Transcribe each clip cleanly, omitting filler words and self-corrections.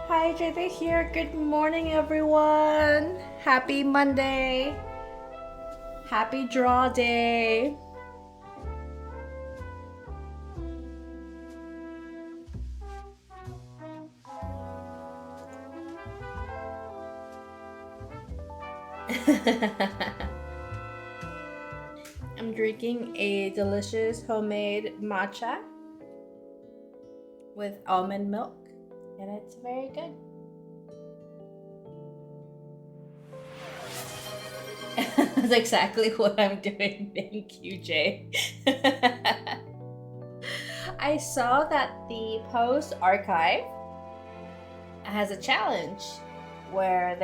Hi, JJ here. Good morning, everyone. Happy Monday. Happy draw day. I'm drinking a delicious homemade matcha with almond milk, and it's very good. That's exactly what I'm doing. Thank you, Jay. I saw that the Post Archive has a challenge where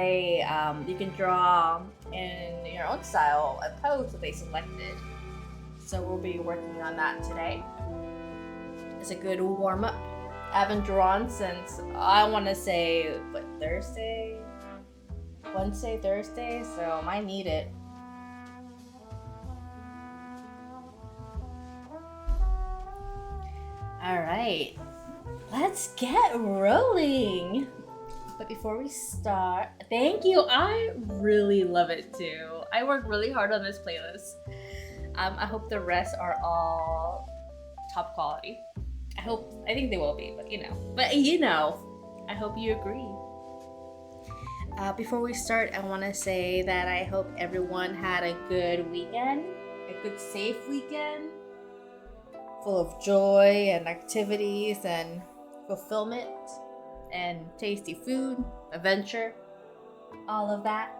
you can draw in your own style a pose that they selected. So we'll be working on that today. It's a good warm up. I haven't drawn since I want to say Thursday, Wednesday, Thursday. So I need it. All right, let's get rolling. But before we start, thank you. I really love it too. I worked really hard on this playlist. I hope the rest are all top quality. I think they will be, but I hope you agree. Before we start, I want to say that I hope everyone had a good weekend, a good safe weekend, full of joy and activities and fulfillment and tasty food, adventure, all of that.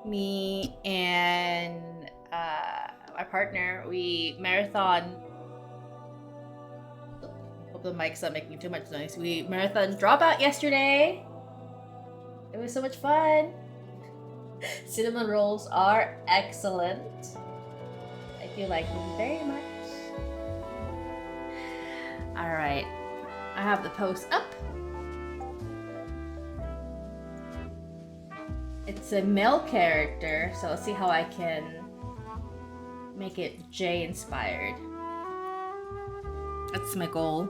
Me and my partner, we marathon. Hope the mic's not making too much noise. We marathon dropout yesterday. It was so much fun. Cinnamon rolls are excellent. I feel like them very much. Alright, I have the post up. It's a male character, so let's see how I can make it J inspired. That's my goal.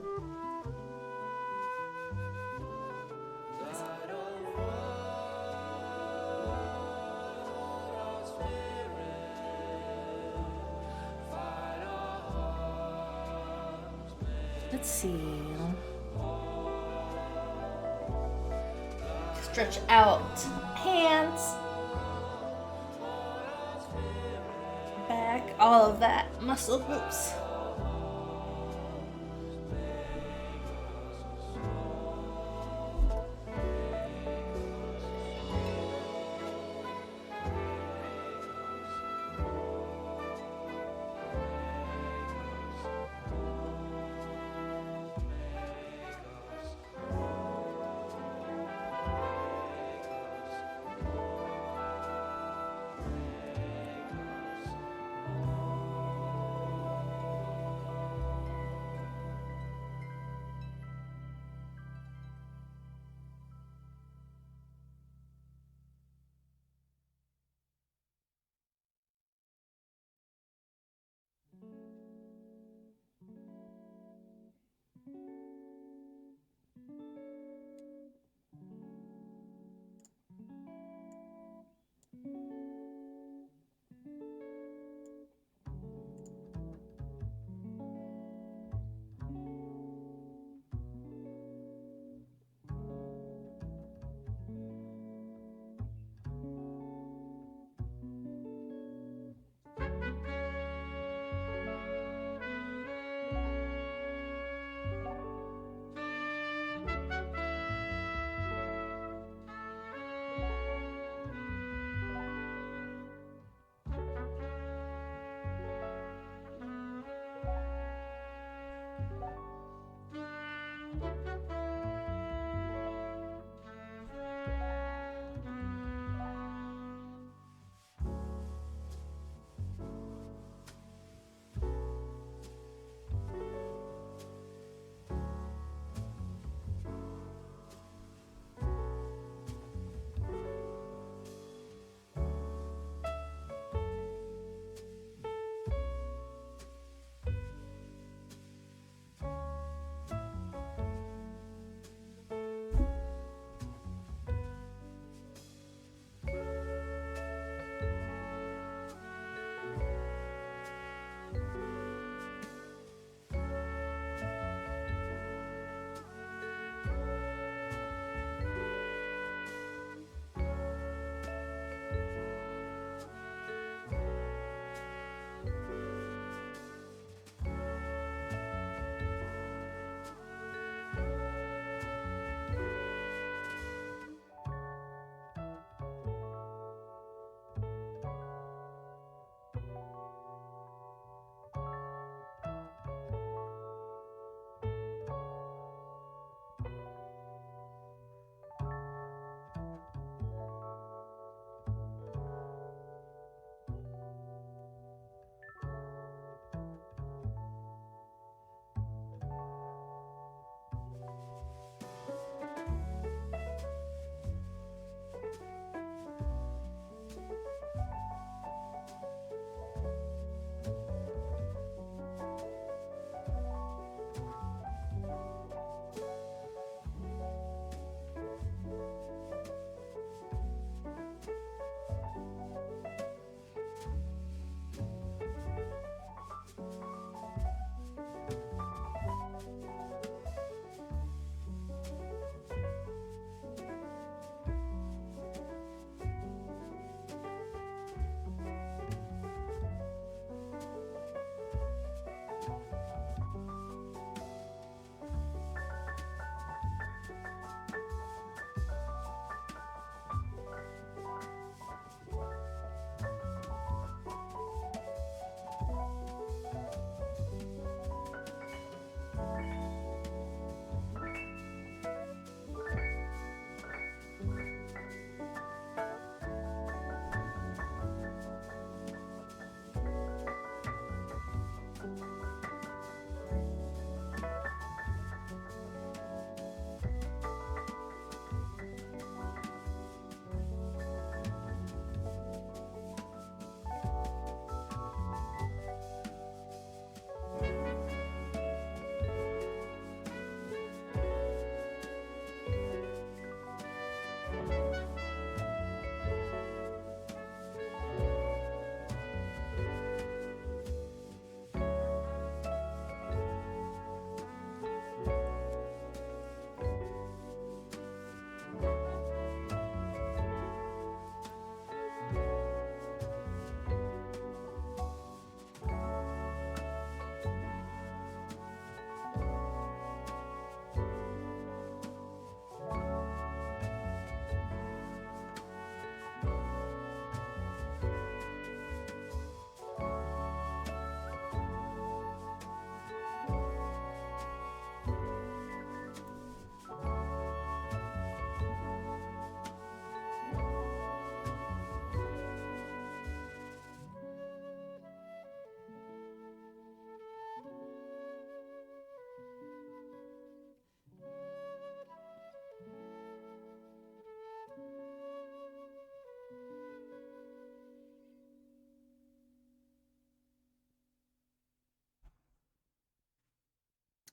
Let's see. Stretch out hands, back, all of that muscle groups.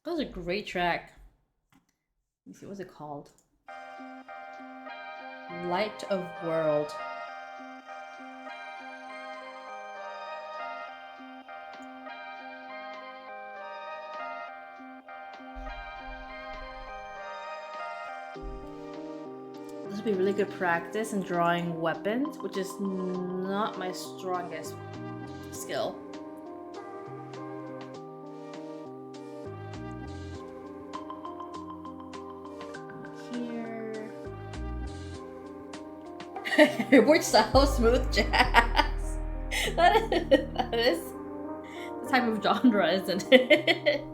That was a great track. Let me see, what's it called? Light of World. This would be really good practice in drawing weapons, which is not my strongest skill. Here. Airport style smooth jazz. That is the type of genre, isn't it?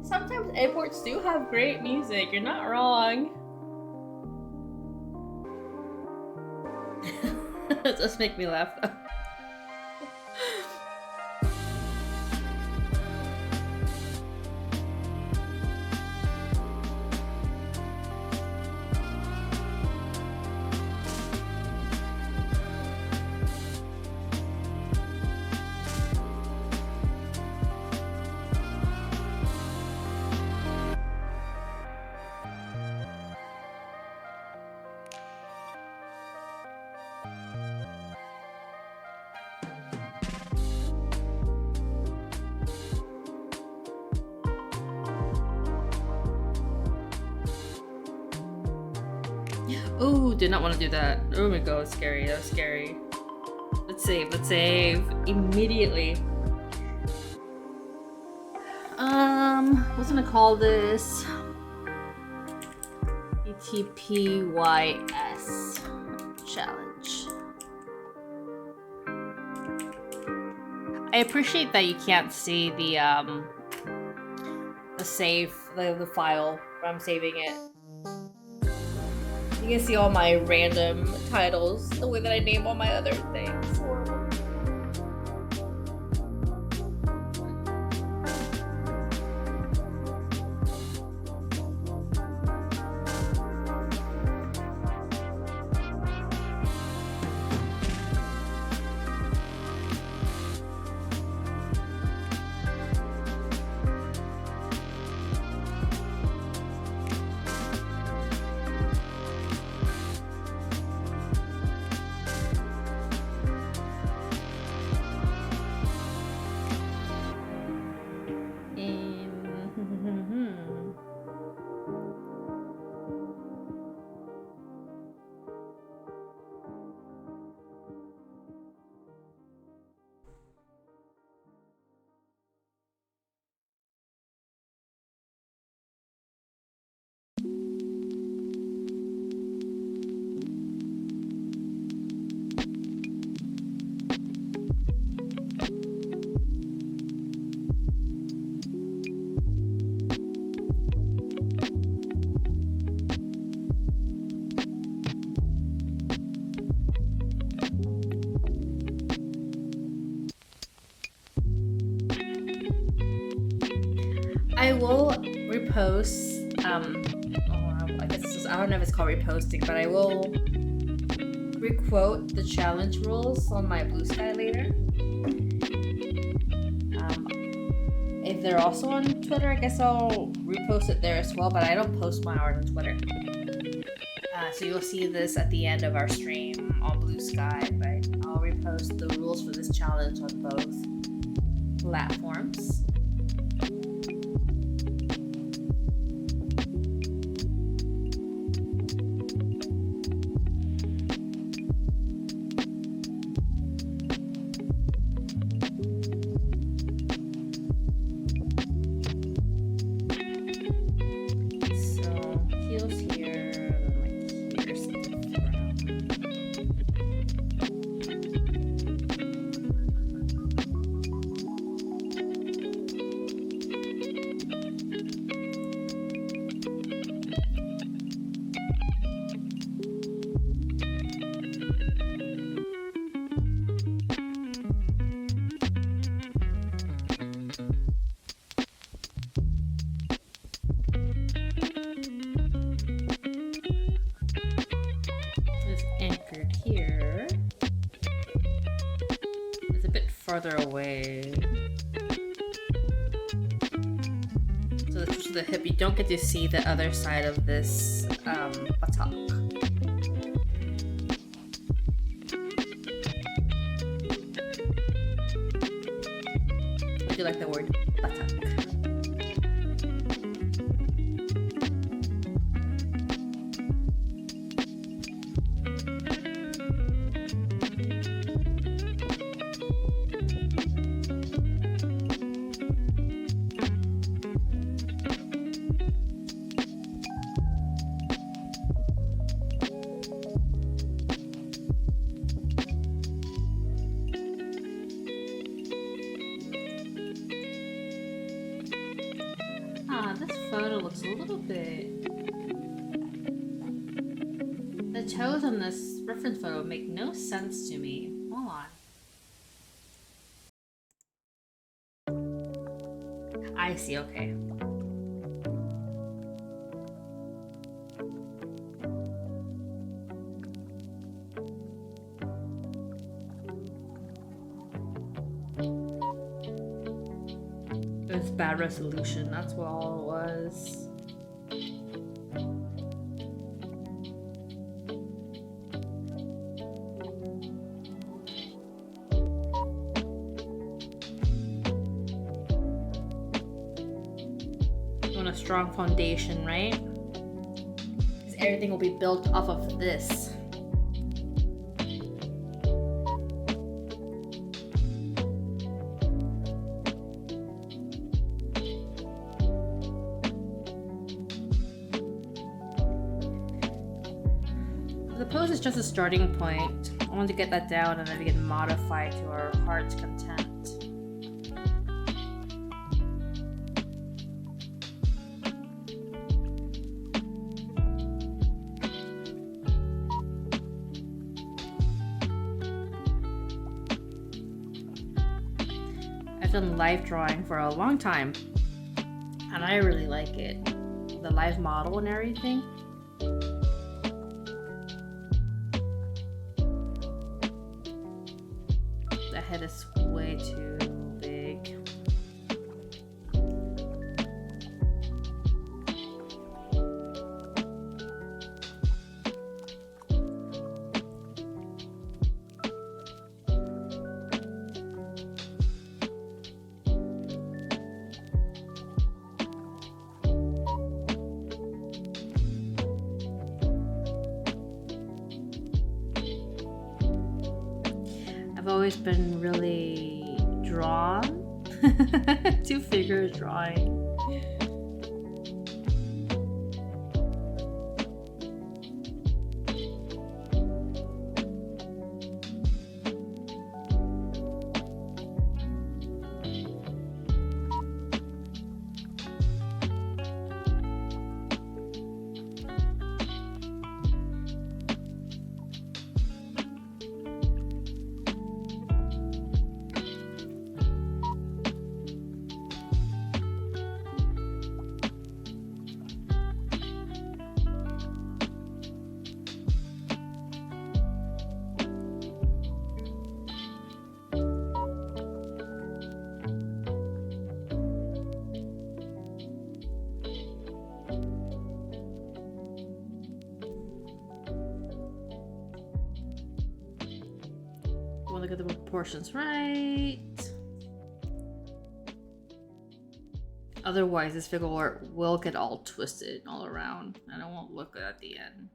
Sometimes airports do have great music. You're not wrong. It does make me laugh though. Ooh, did not want to do that. Oh my god, scary. That was scary. Let's save immediately. What's gonna call this? DTPYS challenge. I appreciate that you can't see the save, the file where I'm saving it. You can see all my random titles, the way that I name all my other things. I will repost, I guess I don't know if it's called reposting, but I will requote the challenge rules on my Blue Sky later. If they're also on Twitter, I guess I'll repost it there as well, but I don't post my art on Twitter. So you'll see this at the end of our stream on Blue Sky, but I'll repost the rules for this challenge on both platforms. Farther away, so to the hip, you don't get to see the other side of this buttock. I do like the word buttock. This photo looks a little bit... The toes on this reference photo make no sense to me. Hold on. I see, okay. It was bad resolution, that's what all it was. You want a strong foundation, right? Because everything will be built off of this. The pose is just a starting point. I want to get that down and then we can modify to our heart's content. I've done live drawing for a long time and I really like it. The live model and everything. The head is way too big. I've always been really drawn to figure drawing. Want to get the proportions right. Otherwise, this figure will get all twisted all around, and it won't look good at the end.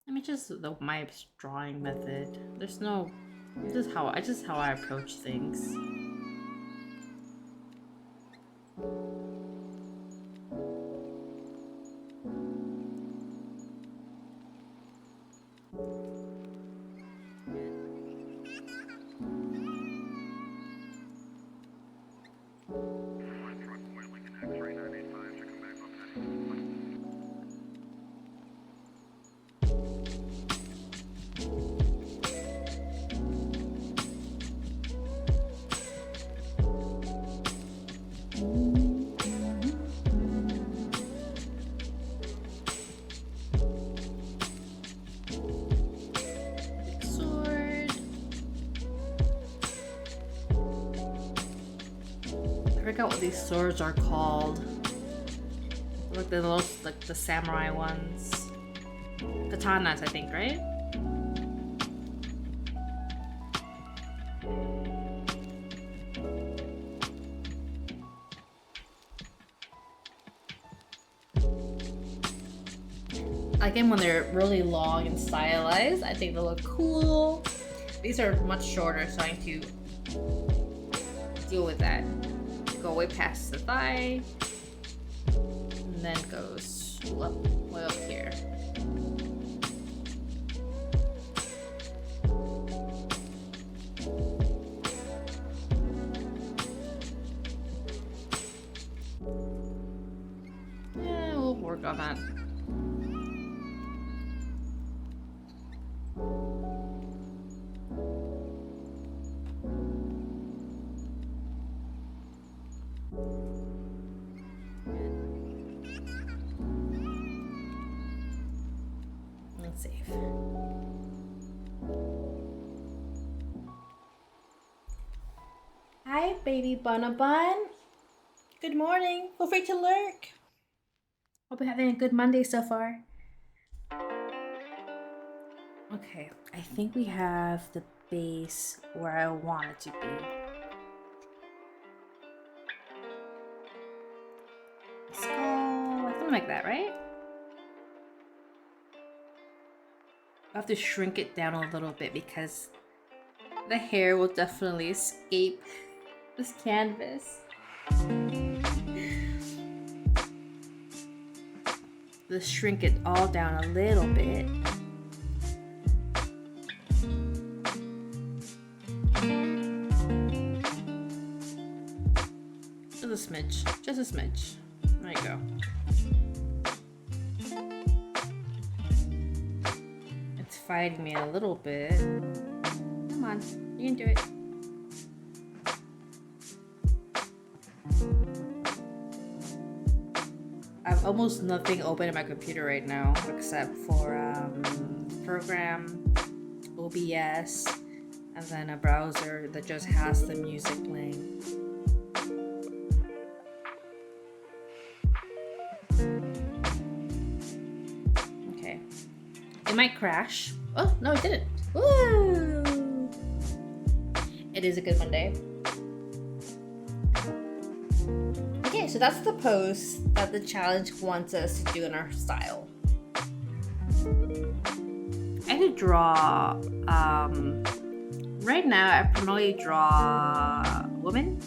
I mean, just my drawing method. There's no. This is how I approach things. forgot what these swords are called. Like the little, like the samurai ones. Katanas, I think, right? Again, when they're really long and stylized, I think they look cool. These are much shorter, so I need to deal with that. Go way past the thigh, and then goes up, way up here. Yeah, we'll work on that. Save. Hi, baby Bun. Good morning. Feel free to lurk. Hope you're having a good Monday so far. Okay, I think we have the base where I want it to be. Skull, something like that, right? I have to shrink it down a little bit because the hair will definitely escape this canvas. Let's shrink it all down a little bit. Just a smidge, just a smidge. There you go. Fighting me a little bit. Come on, you can do it. I have almost nothing open in my computer right now except for program, OBS, and then a browser that just has the music playing. Okay. It might crash. Oh, no, it didn't. Woo! It is a good Monday. Okay, so that's the pose that the challenge wants us to do in our style. I could draw, right now I primarily draw women,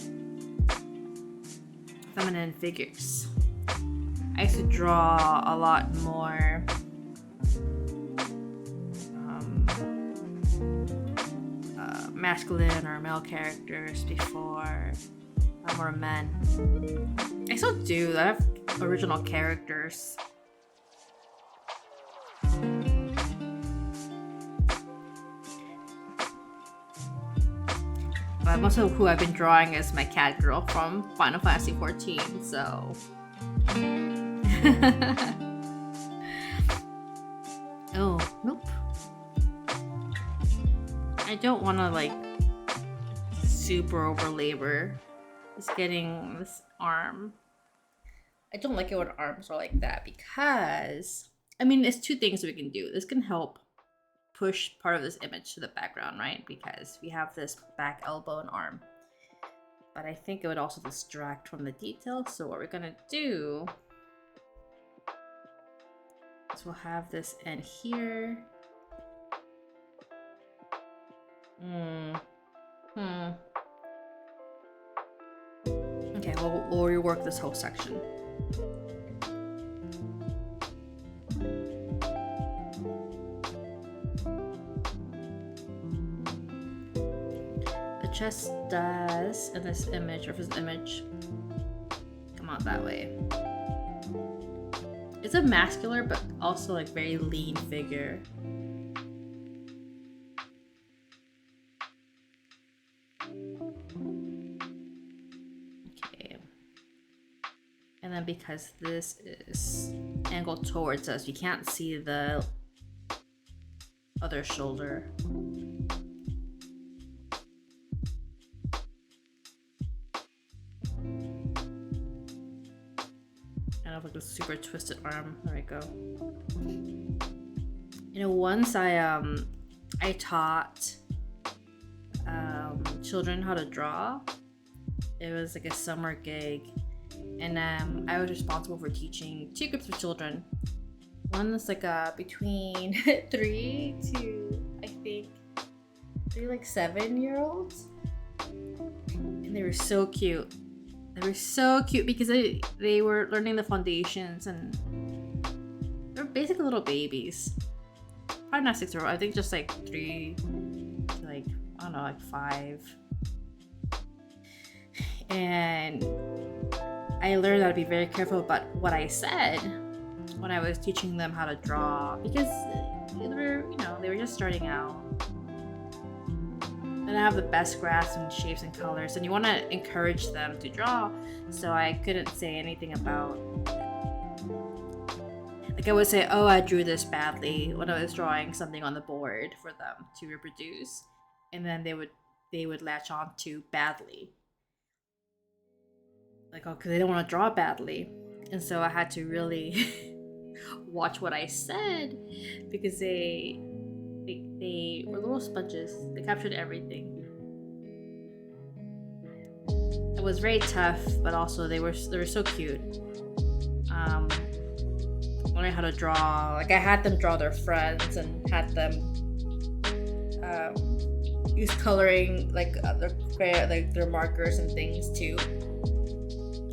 feminine figures. I used to draw a lot more masculine or male characters before, or men. I still do. I have original characters. But most of who I've been drawing is my cat girl from Final Fantasy XIV, so. Oh, nope. I don't want to like super over labor. Just getting this arm. I don't like it when arms are like that because, I mean, it's two things we can do. This can help push part of this image to the background, right? Because we have this back elbow and arm. But I think it would also distract from the details. So what we're gonna do is we'll have this end here. Okay, we'll rework this whole section. The chest does in this image, or if this image come out that way. It's a muscular but also like very lean figure. And then because this is angled towards us, you can't see the other shoulder. kind of like a super twisted arm. There we go. Once I taught children how to draw. It was like a summer gig, and I was responsible for teaching 2 groups of children. One was like between 3 to I think 7-year-olds, and they were so cute. They were so cute because they were learning the foundations, and they're basically little babies. Probably not 6-year-old. I think just 3 to 5. And I learned how to be very careful about what I said when I was teaching them how to draw, because they were just starting out. And I have the best grasp in shapes and colors, and you want to encourage them to draw. So I couldn't say anything about, I would say, oh, I drew this badly when I was drawing something on the board for them to reproduce, and then they would latch on to badly, because they don't want to draw badly. And so I had to really watch what I said, because they were little sponges. They captured everything. It was very tough, but also they were so cute. Learning how to draw, I had them draw their friends and had them use coloring, their markers and things too.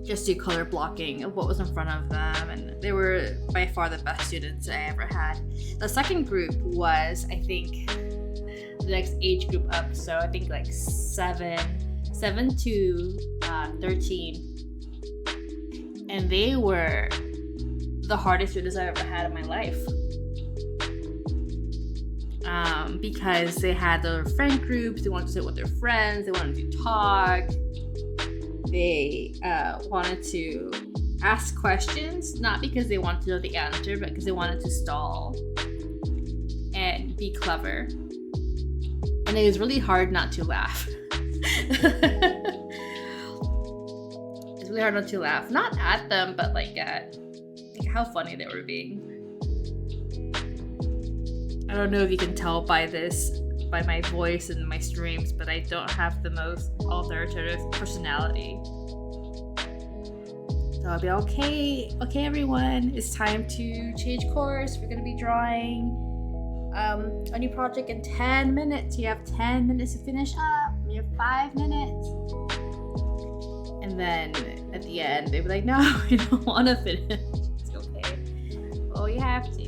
Just do color blocking of what was in front of them, and they were by far the best students I ever had. The second group was, I think, the next age group up, so I think 7 to 13, and they were the hardest students I've ever had in my life, because they had their friend groups. They wanted to sit with their friends. They wanted to talk. They wanted to ask questions, not because they wanted to know the answer, but because they wanted to stall and be clever. And it was really hard not to laugh. It's really hard not to laugh. Not at them, but at how funny they were being. I don't know if you can tell by my voice and my streams, but I don't have the most authoritative personality. So I'll be okay everyone, it's time to change course. We're gonna be drawing a new project in 10 minutes. You have 10 minutes to finish up. You have 5 minutes. And then at the end, they'd be like, no, we don't want to finish. It's okay. Well, you have to.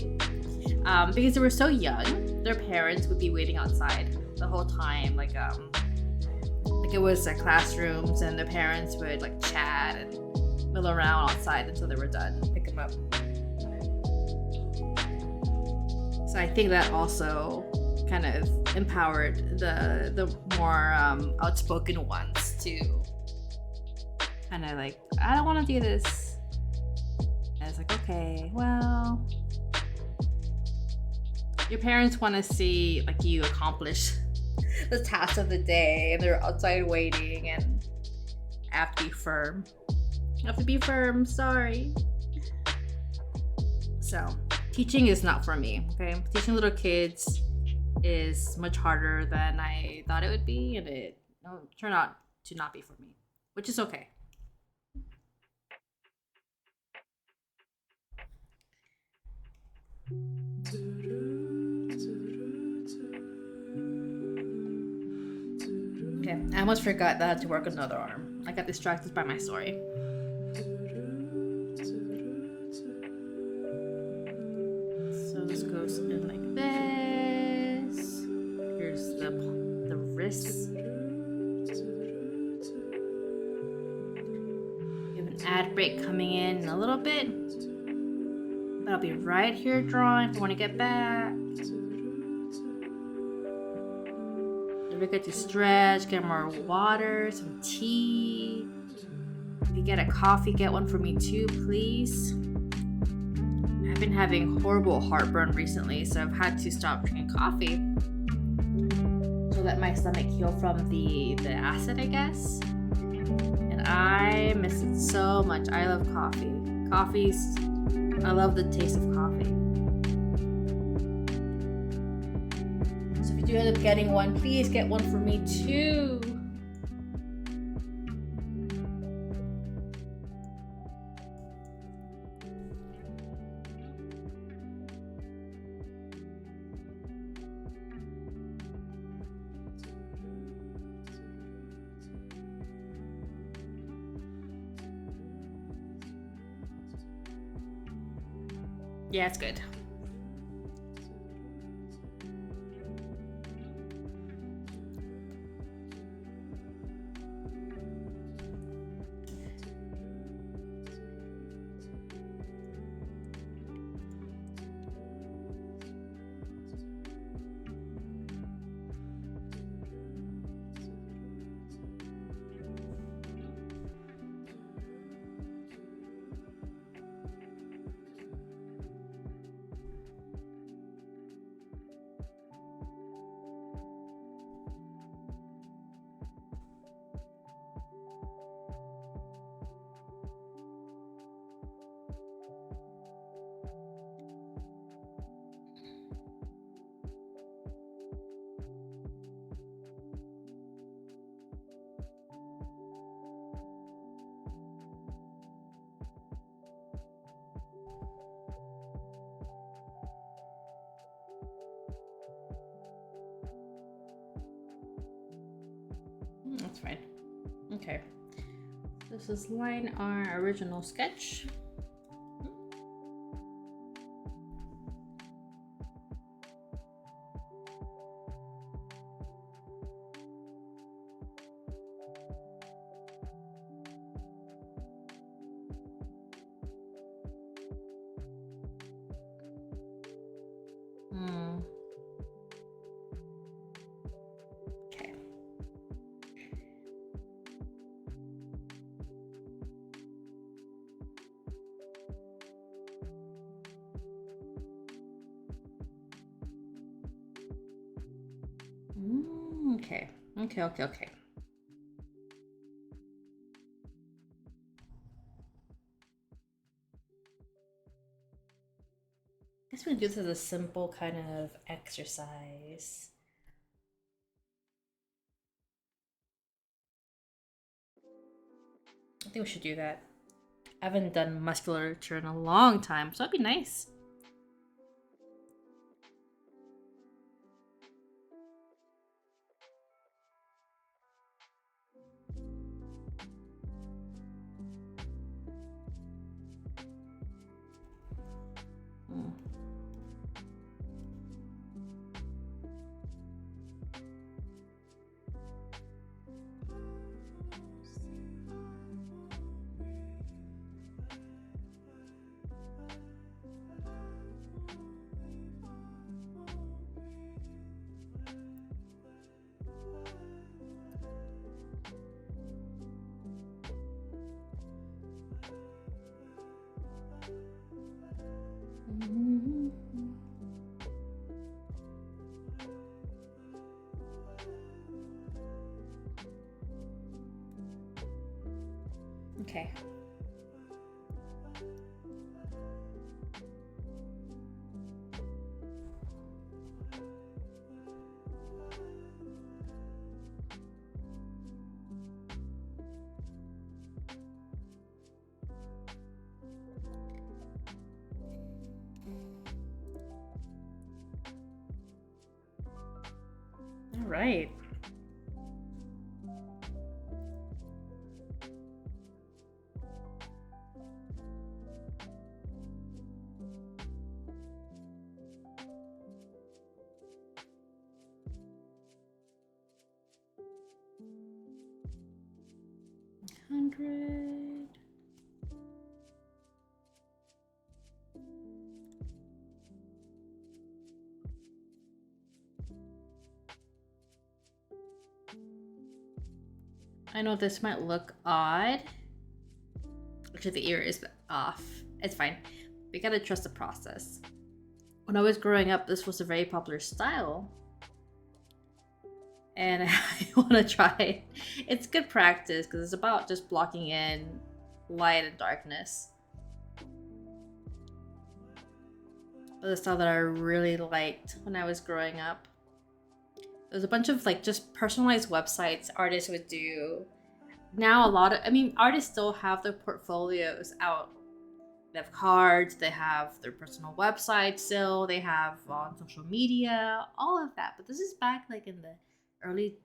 Because they were so young, their parents would be waiting outside the whole time. It was classrooms, and their parents would chat and mill around outside until they were done, pick them up. So I think that also kind of empowered the more outspoken ones to kind of I don't want to do this. And it's okay, well, your parents want to see you accomplish the task of the day, and they're outside waiting, and I have to be firm. Sorry. So teaching is not for me, okay? Teaching little kids is much harder than I thought it would be, and it turned out to not be for me, which is okay. Okay, I almost forgot that I had to work another arm. I got distracted by my story. So this goes in like this. Here's the wrists. We have an ad break coming in a little bit. But I'll be right here drawing if I want to get back. Don't forget to stretch, get more water, some tea. If you get a coffee, get one for me too, please. I've been having horrible heartburn recently, so I've had to stop drinking coffee to let my stomach heal from the acid, I guess. And I miss it so much. I love coffee. Coffee's, I love the taste of coffee. So if you do end up getting one, please get one for me too. Yeah, it's good. That's fine. Okay. This is line our original sketch. Okay. Okay. Okay. I guess we can do this as a simple kind of exercise. I think we should do that. I haven't done musculature in a long time, so that'd be nice. Okay. All right. $100. I know this might look odd. Actually, the ear is off. It's fine. We gotta trust the process. When I was growing up, this was a very popular style. And I want to try it. It's good practice because it's about just blocking in light and darkness. the style that I really liked when I was growing up. There's a bunch of like just personalized websites artists would do. Now artists still have their portfolios out. They have cards, they have their personal websites still, they have on social media, all of that. But this is back like in the early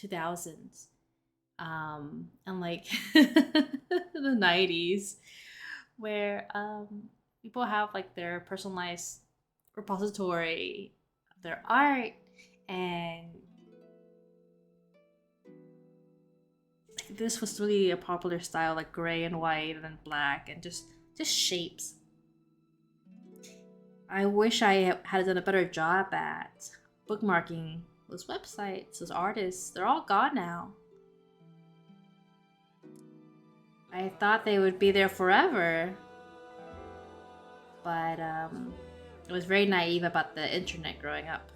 2000s. And like the 90s, where people have like their personalized repository of their art, and this was really a popular style, like gray and white and then black and just shapes. I wish I had done a better job at bookmarking those websites, those artists. They're all gone now. I thought they would be there forever, but I was very naive about the internet growing up.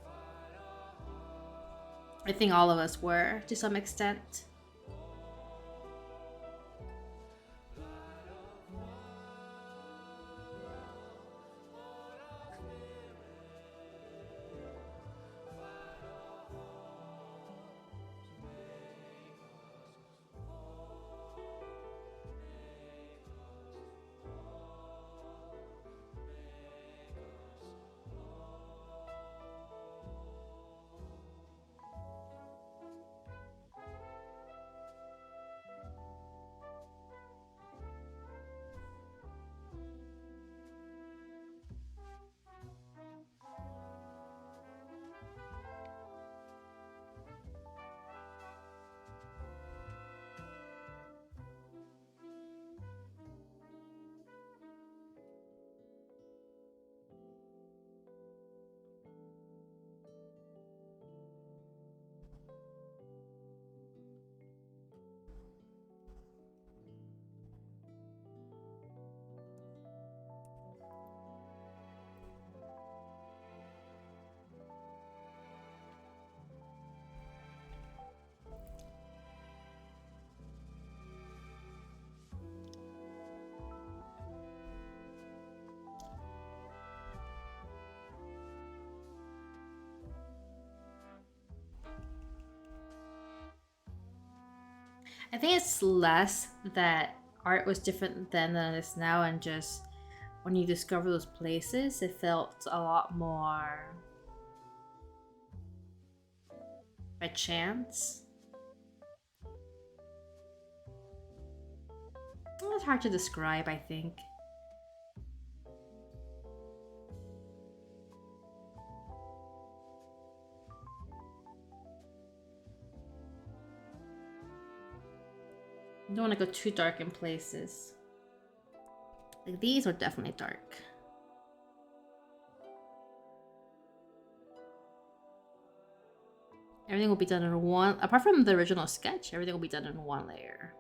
I think all of us were, to some extent. I think it's less that art was different then than it is now, and just when you discover those places, it felt a lot more by chance. It's hard to describe, I think. You don't want to go too dark in places. Like these are definitely dark. Everything will be done in one, apart from the original sketch, everything will be done in one layer.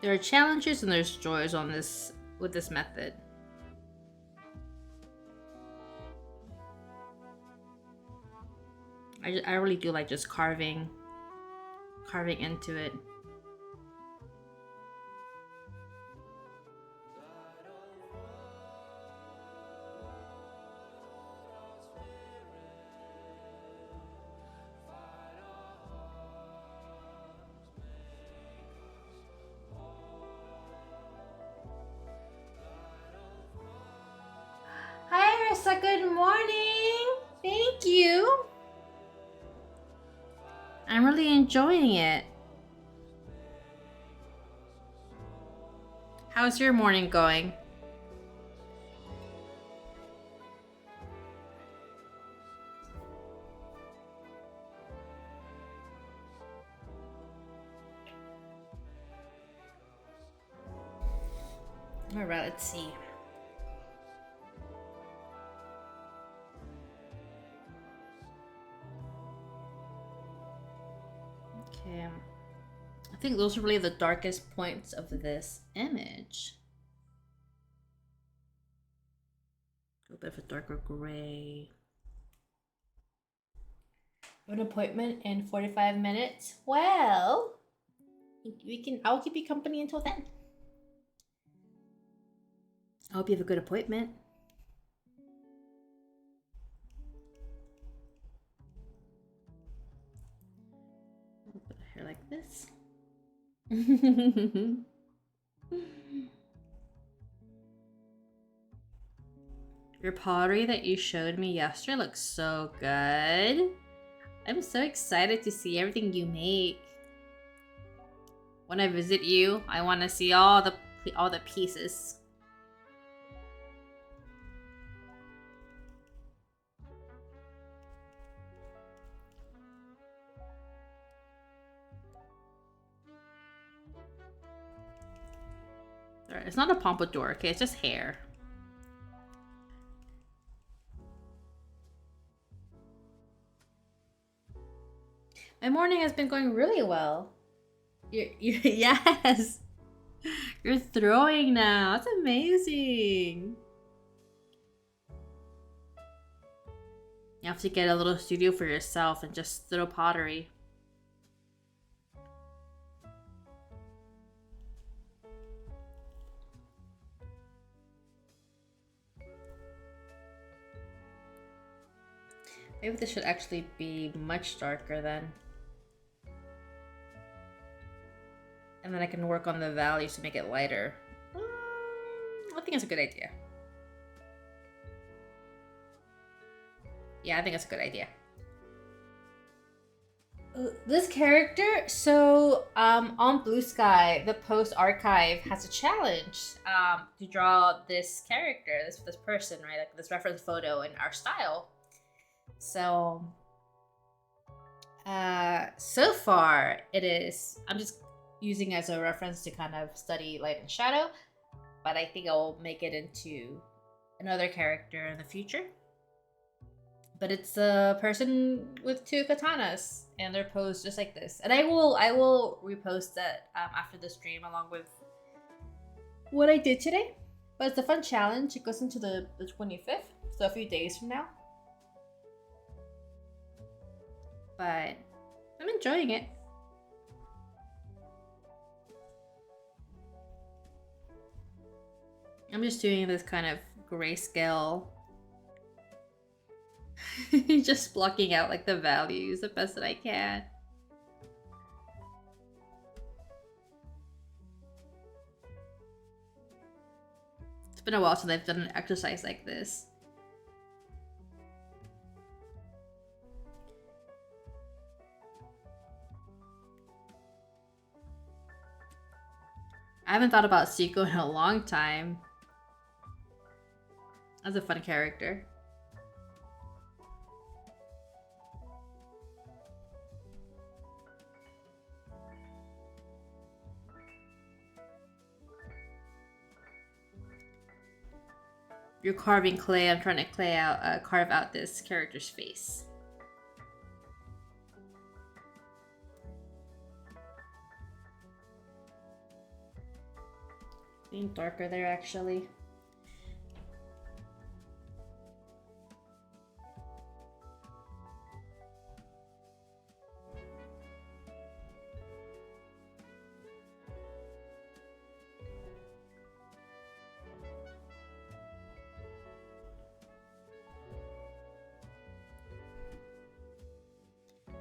There are challenges and there's joys on this with this method. I really do like just carving into it. Hi, Arisa. Good morning. Thank you. I'm really enjoying it. How's your morning going? All right, let's see. Okay. think those are really the darkest points of this image. A little bit of a darker gray. I have an appointment in 45 minutes. Well, I'll keep you company until then. I hope you have a good appointment. Put the hair like this. Your pottery that you showed me yesterday looks so good. I'm so excited to see everything you make. When I visit you, I want to see all the pieces. Alright, it's not a pompadour, okay? It's just hair. My morning has been going really well. Yes! You're throwing now. That's amazing. You have to get a little studio for yourself and just throw pottery. Maybe this should actually be much darker then. And then I can work on the values to make it lighter. I think it's a good idea. Yeah, I think it's a good idea. This character, so on Blue Sky, the Post Archive has a challenge to draw this character, this person, right? Like this reference photo in our style. So, so far it is, I'm just using as a reference to kind of study light and shadow, but I think I'll make it into another character in the future. But it's a person with 2 katanas, and they're posed just like this. And I will repost that after the stream along with what I did today. But it's a fun challenge. It goes into the 25th, so a few days from now. But I'm enjoying it. I'm just doing this kind of grayscale. Just blocking out like the values the best that I can. It's been a while since I've done an exercise like this. I haven't thought about Seiko in a long time. That's a fun character. You're carving clay. I'm trying to carve out this character's face. Being darker there, actually.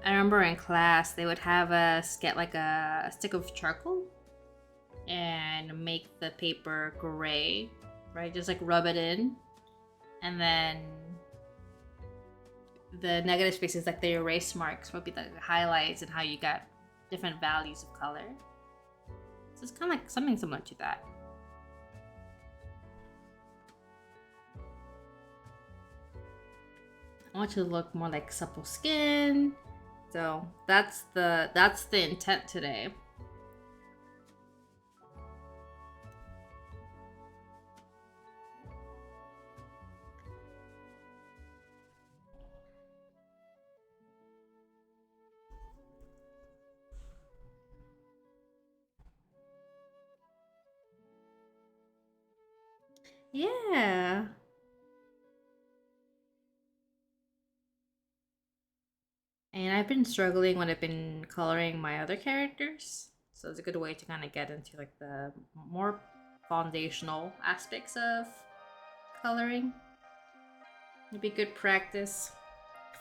I remember in class they would have us get like a stick of charcoal and make the paper gray, right? Just like rub it in, and then the negative spaces, like the erase marks, would be the highlights and how you got different values of color. So it's kind of like something similar to that. I want you to look more like supple skin. So that's the intent today. Yeah. And I've been struggling when I've been coloring my other characters. So it's a good way to kind of get into like the more foundational aspects of coloring. It'd be good practice.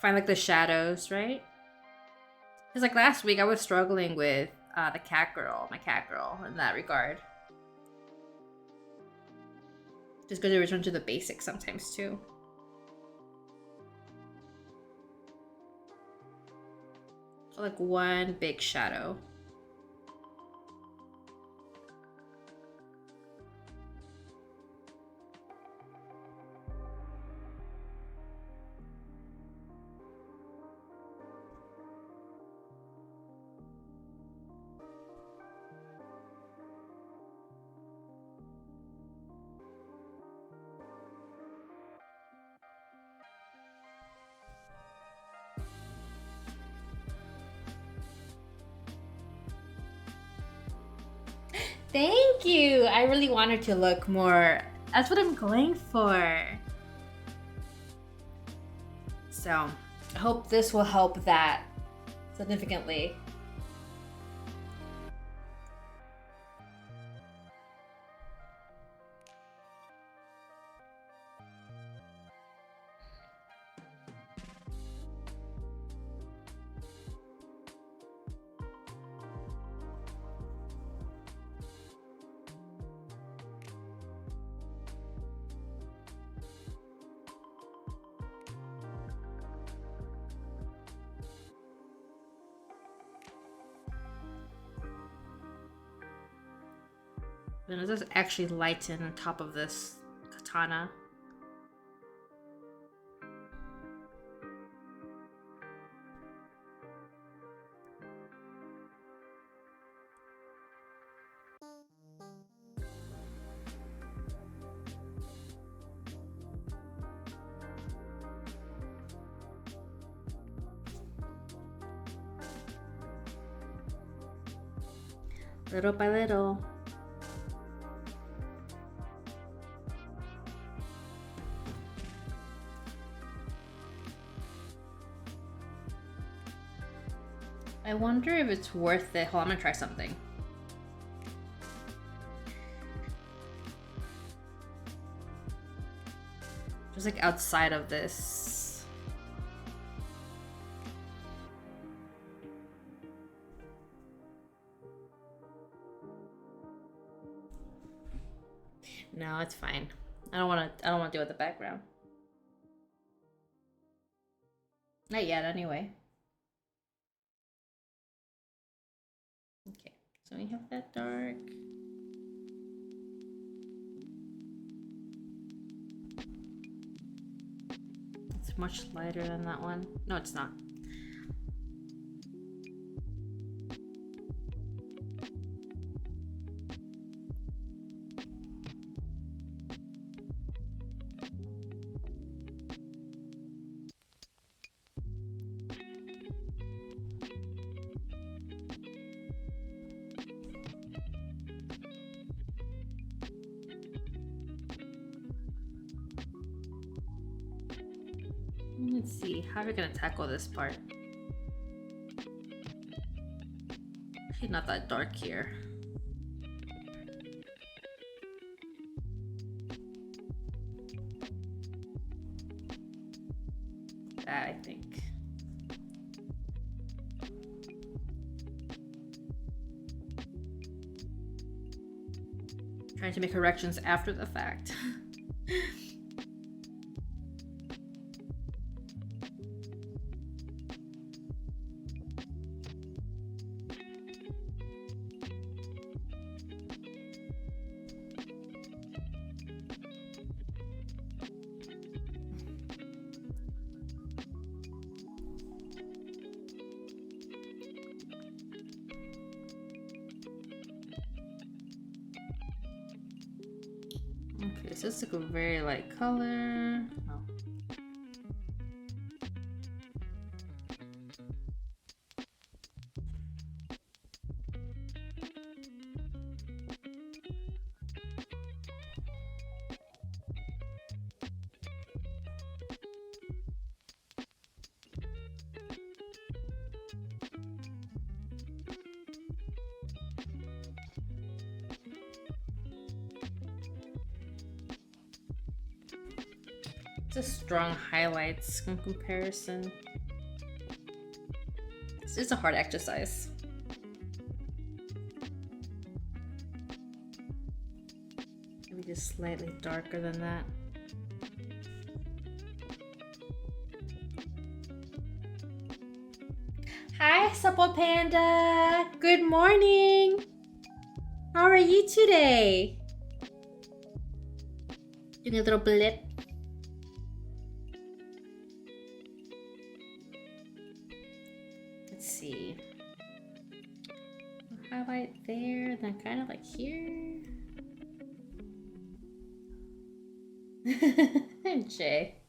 Find like the shadows, right? Because like last week I was struggling with the cat girl, my cat girl in that regard. Just good to return to the basics sometimes too. So like one big shadow. Thank you! I really wanted to look more. That's what I'm going for. So, I hope this will help that significantly. Then this is actually lighten on top of this katana. Little by little. I wonder if it's worth it. Hold on, I'm gonna try something. Just like outside of this. No, it's fine. I don't wanna deal with the background. Not yet, anyway. Okay, so we have that dark. It's much lighter than that one. No, it's not. Let's see, how are we gonna tackle this part? Actually, not that dark here. That, I think. Trying to make corrections after the fact. Okay, so it's like a very light color. Oh. Just strong highlights in comparison. It's a hard exercise. Maybe just slightly darker than that. Hi, Supple Panda. Good morning. How are you today? Doing a little blip. Let's see. Highlight there, then kind of like here. Jay.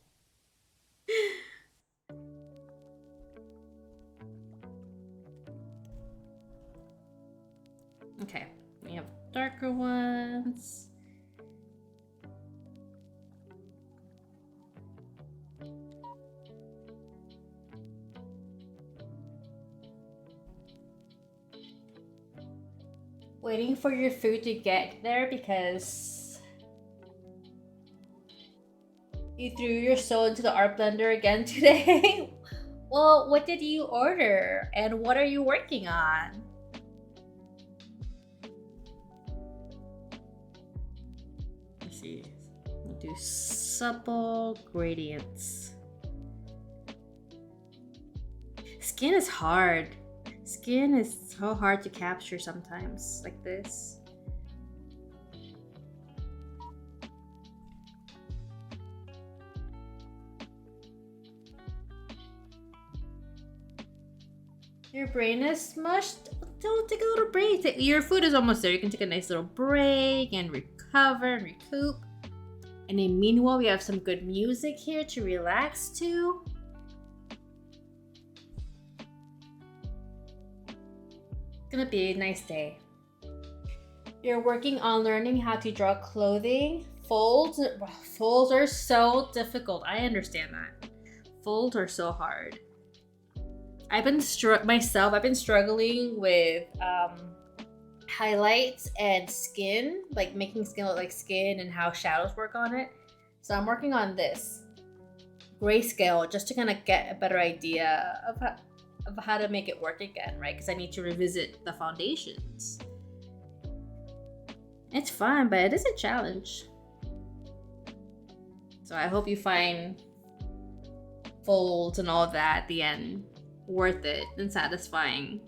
Okay, we have darker ones. Waiting for your food to get there because you threw your soul into the art blender again today. Well, what did you order and what are you working on? Let's see. We'll do supple gradients. Skin is hard. Skin is so hard to capture sometimes, like this. Your brain is smushed? Don't take a little break. Your food is almost there. You can take a nice little break and recover and recoup. And then meanwhile, we have some good music here to relax to. Gonna be a nice day. You're working on learning how to draw clothing. Folds are so difficult. I understand that. Folds are so hard. I've been struggling with highlights and skin, like making skin look like skin and how shadows work on it. So I'm working on this grayscale just to kind of get a better idea of how to make it work again, right? Because I need to revisit the foundations. It's fun, but it is a challenge. So I hope you find folds and all of that at the end worth it and satisfying.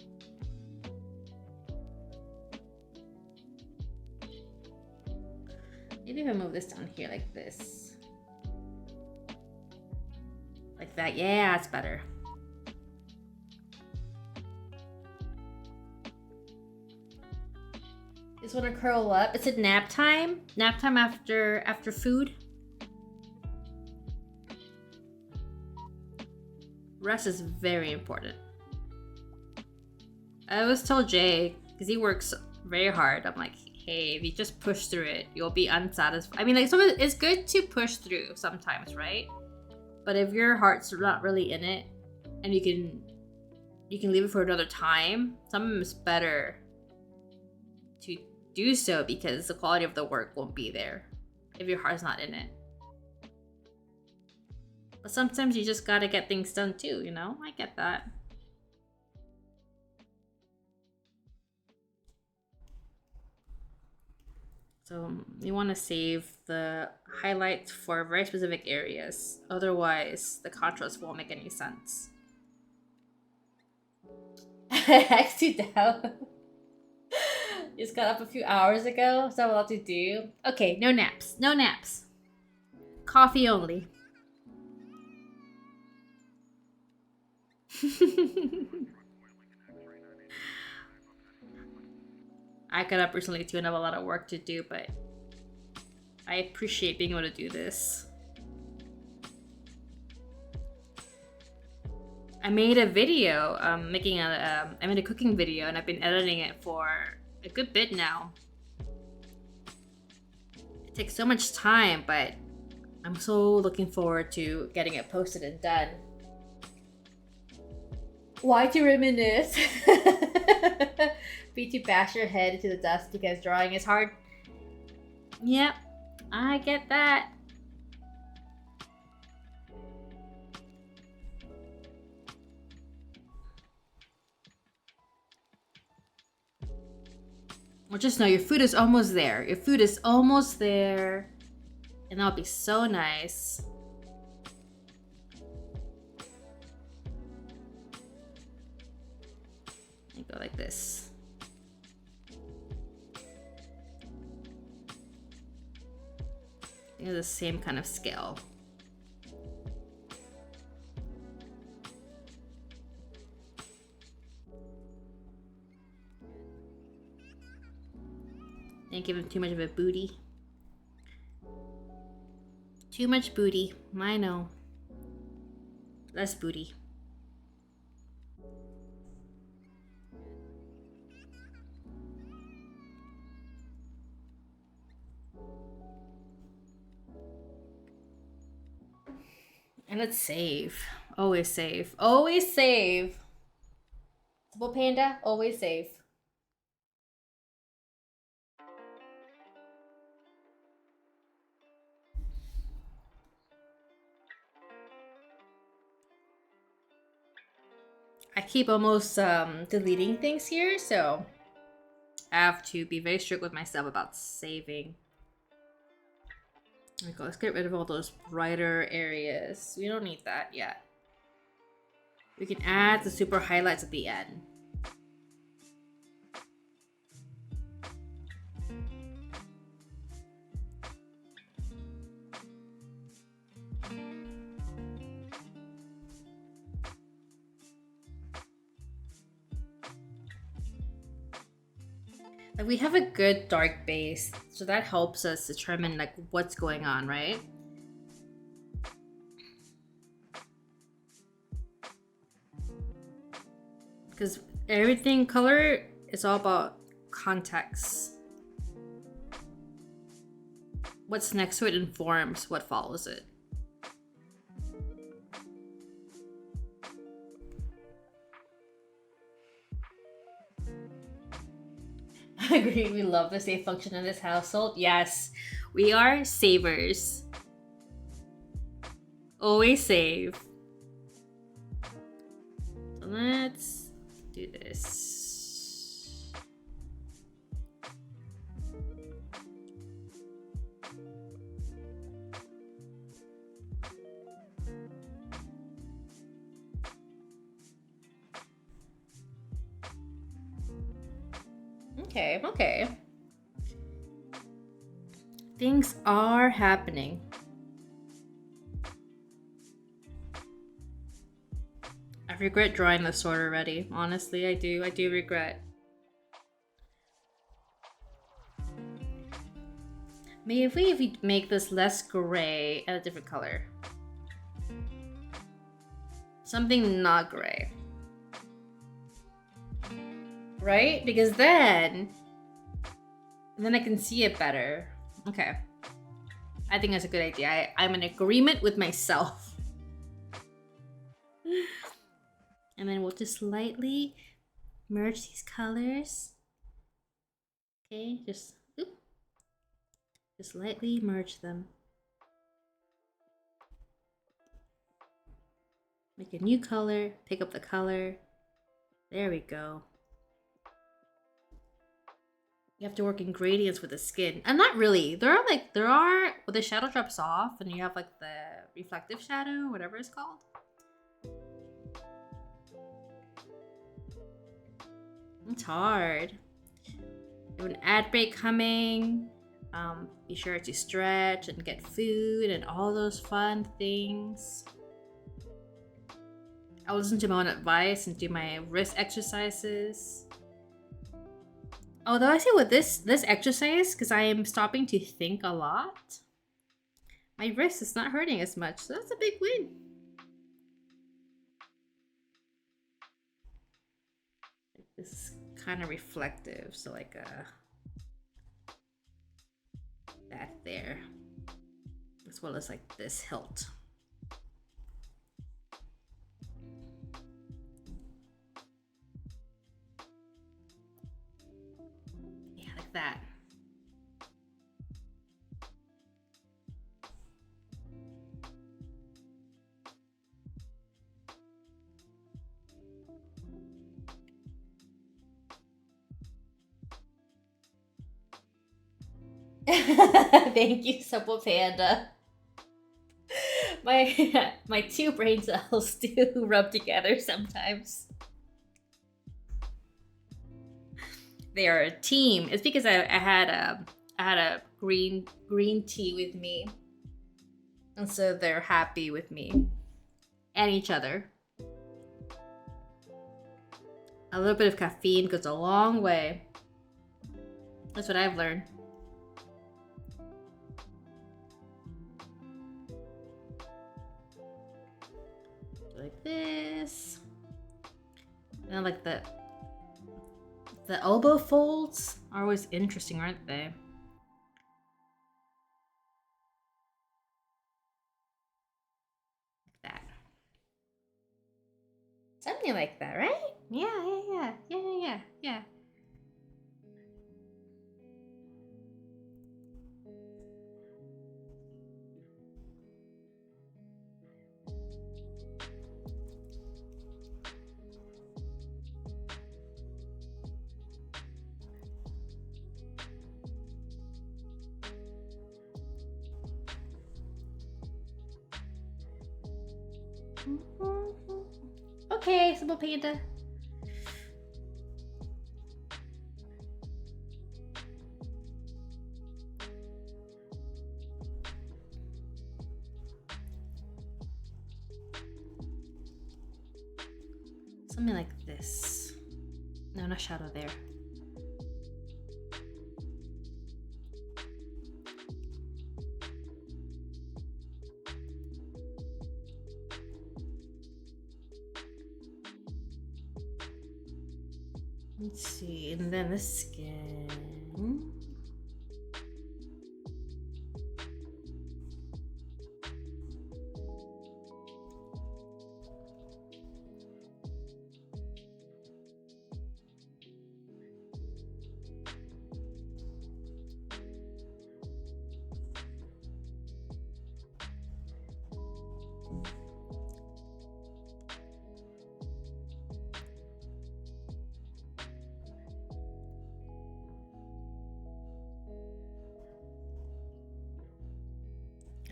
Maybe if I move this down here like this. Like that. Yeah, it's better. Just want to curl up. It's a nap time. Nap time after food. Rest is very important. I always told Jay, because he works very hard, I'm like, hey, if you just push through it, you'll be unsatisfied. I mean, like, so it's good to push through sometimes, right? But if your heart's not really in it, and you can leave it for another time, sometimes it's better to do so because the quality of the work won't be there if your heart's not in it. But sometimes you just gotta get things done too, you know? I get that. So you want to save the highlights for very specific areas. Otherwise, the contrast won't make any sense. Actually, down. Just got up a few hours ago, so I have a lot to do. Okay, no naps. No naps. Coffee only. I got up recently too and have a lot of work to do, but I appreciate being able to do this. I made a video, I made a cooking video, and I've been editing it for a good bit now. It takes so much time, but I'm so looking forward to getting it posted and done. Why to reminisce? Be to bash your head into the dust because drawing is hard. Yep, I get that. Well, just know your food is almost there. Your food is almost there. And that'll be so nice. And go like this. They're the same kind of scale. Didn't give him too much of a booty. Too much booty. I know. Less booty. And let's save. Always save. Always save. Well, Panda, always save. I keep almost deleting things here, so I have to be very strict with myself about saving. There we go. Let's get rid of all those brighter areas. We don't need that yet. We can add the super highlights at the end. Like, we have a good dark base, so that helps us determine like what's going on, right? Because everything color is all about context. What's next to it informs what follows it. I agree, we love the save function in this household. Yes, we are savers. Always save. So let's do this. Okay, okay. Things are happening. I regret drawing this sword already. Honestly, I do. I do regret. Maybe if we make this less gray and a different color. Something not gray. Right? Because then I can see it better. Okay. I think that's a good idea. I'm in agreement with myself. And then we'll just lightly merge these colors. Okay, just lightly merge them. Make a new color, pick up the color. There we go. You have to work in gradients with the skin. And not really. There are well, the shadow drops off and you have like the reflective shadow, whatever it's called. It's hard. You have an ad break coming. Be sure to stretch and get food and all those fun things. I'll listen to my own advice and do my wrist exercises. Although I say with this exercise, because I am stopping to think a lot, my wrist is not hurting as much, so that's a big win. This is kind of reflective, so like that there, as well as like this hilt. Yeah, like that. Thank you, Supple Panda. My two brain cells do rub together sometimes. They are a team. It's because I had a green tea with me, and so they're happy with me and each other. A little bit of caffeine goes a long way. That's what I've learned. Like this. And like the elbow folds are always interesting, aren't they? Like that. Something like that, right? Yeah. Okay, Supple Panda. Something like this. No, not shadow there. Let's see, and then the skin.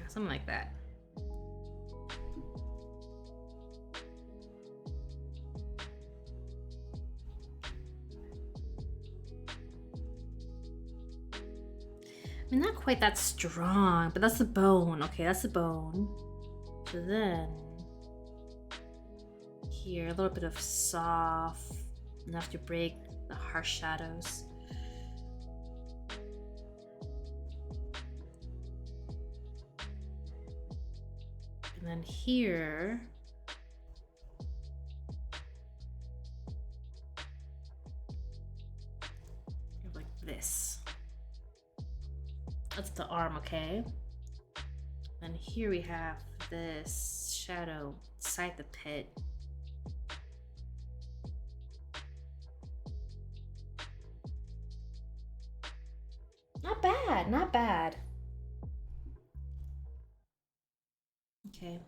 Something like that. I mean, not quite that strong, but that's the bone. Okay, that's the bone. So then, here, a little bit of soft, enough to break the harsh shadows. And then here, like this. That's the arm, okay? And here we have this shadow inside the pit. Not bad, not bad. Okay.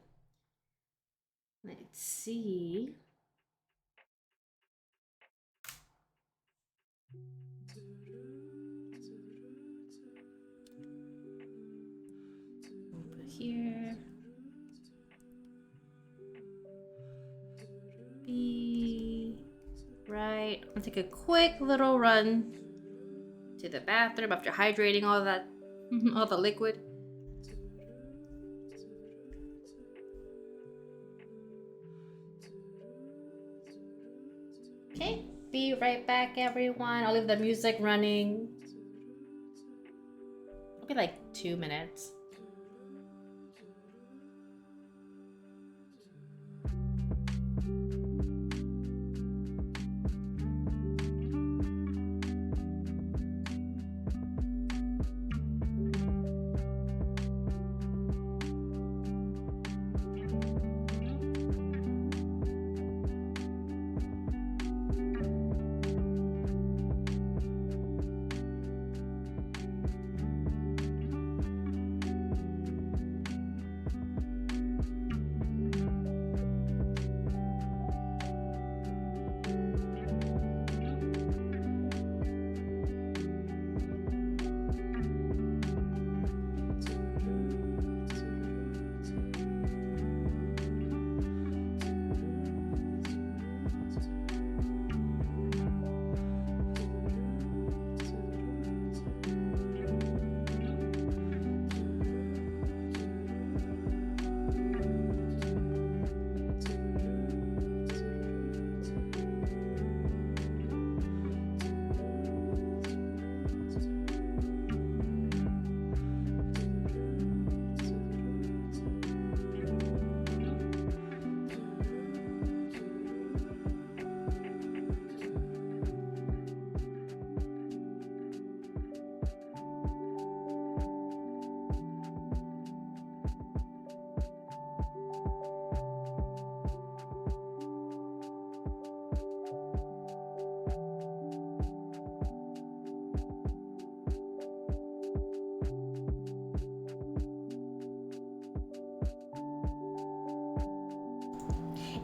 Let's see. Put here. B. Right. I'll take a quick little run to the bathroom after hydrating all that, all the liquid. Okay, be right back, everyone. I'll leave the music running. It'll be like 2 minutes.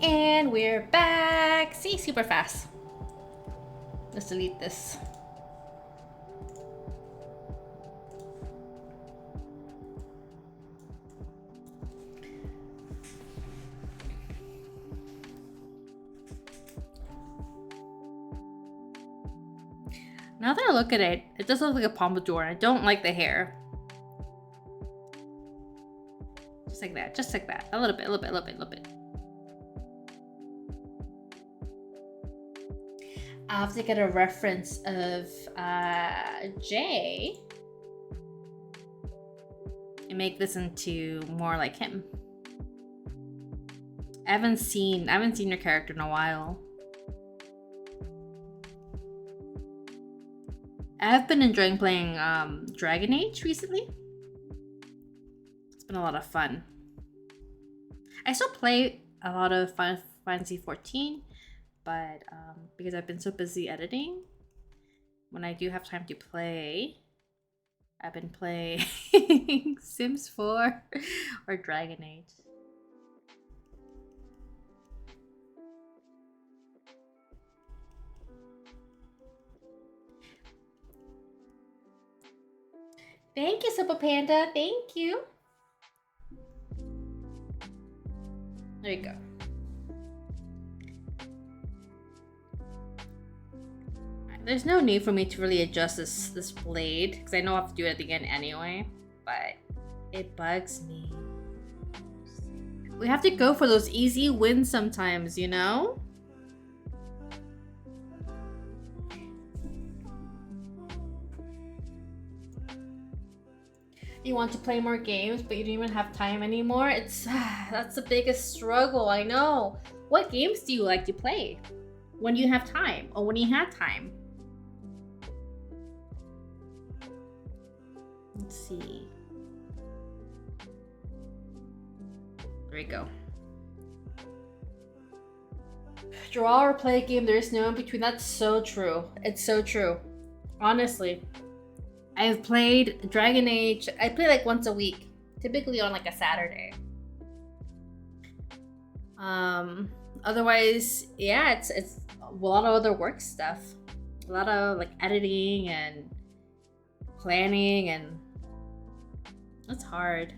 And we're back. See, super fast. Let's delete this. Now that I look at it, it does look like a pompadour. I don't like the hair. Just like that, just like that. A little bit, a little bit, a little bit, a little bit. I have to get a reference of Jay and make this into more like him. I haven't seen your character in a while. I've been enjoying playing Dragon Age recently. It's been a lot of fun. I still play a lot of Final Fantasy 14, but because I've been so busy editing, when I do have time to play, I've been playing Sims 4 or Dragon Age. Thank you, Super Panda. Thank you. There you go. There's no need for me to really adjust this blade because I know I have to do it at the end anyway, but it bugs me. We have to go for those easy wins sometimes, you know? You want to play more games, but you don't even have time anymore. That's the biggest struggle, I know. What games do you like to play when you have time or when you had time? Let's see. There we go. Draw or play a game, there is no in between. That's so true. It's so true. Honestly. I've played Dragon Age. I play like once a week, typically on like a Saturday. Otherwise, yeah, it's a lot of other work stuff, a lot of like editing and planning, and it's hard.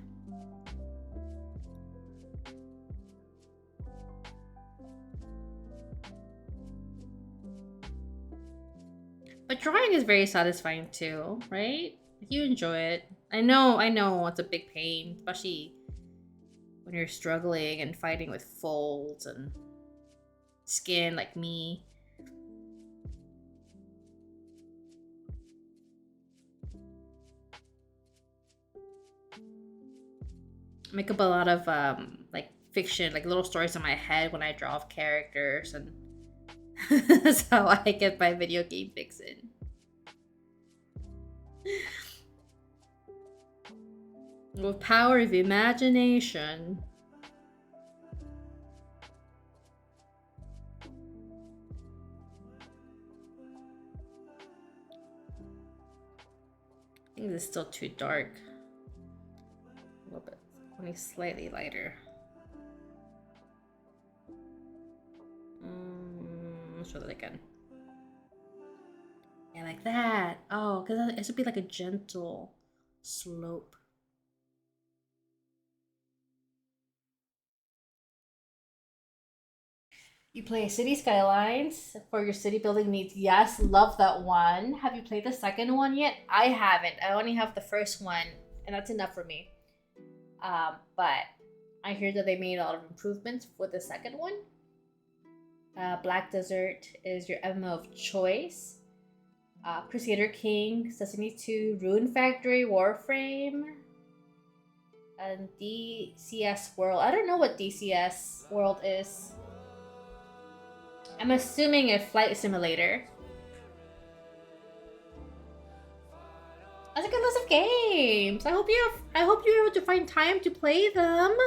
But drawing is very satisfying too, right? You enjoy it. I know it's a big pain, especially when you're struggling and fighting with folds and skin like me. I make up a lot of like fiction, like little stories in my head when I draw of characters, and that's how I get my video game fix in. With power of imagination. I think this is still too dark. A little bit, only slightly lighter. Let's try that again. Yeah, like that. Oh, because it should be like a gentle slope. You play City Skylines for your city building needs. Yes, love that one. Have you played the second one yet? I haven't. I only have the first one, and that's enough for me. But I hear that they made a lot of improvements for the second one. Black Desert is your MMO of choice. Crusader King, Sesame 2, Rune Factory, Warframe, and DCS World. I don't know what DCS World is. I'm assuming a flight simulator. That's a good list of games. I hope you're able to find time to play them.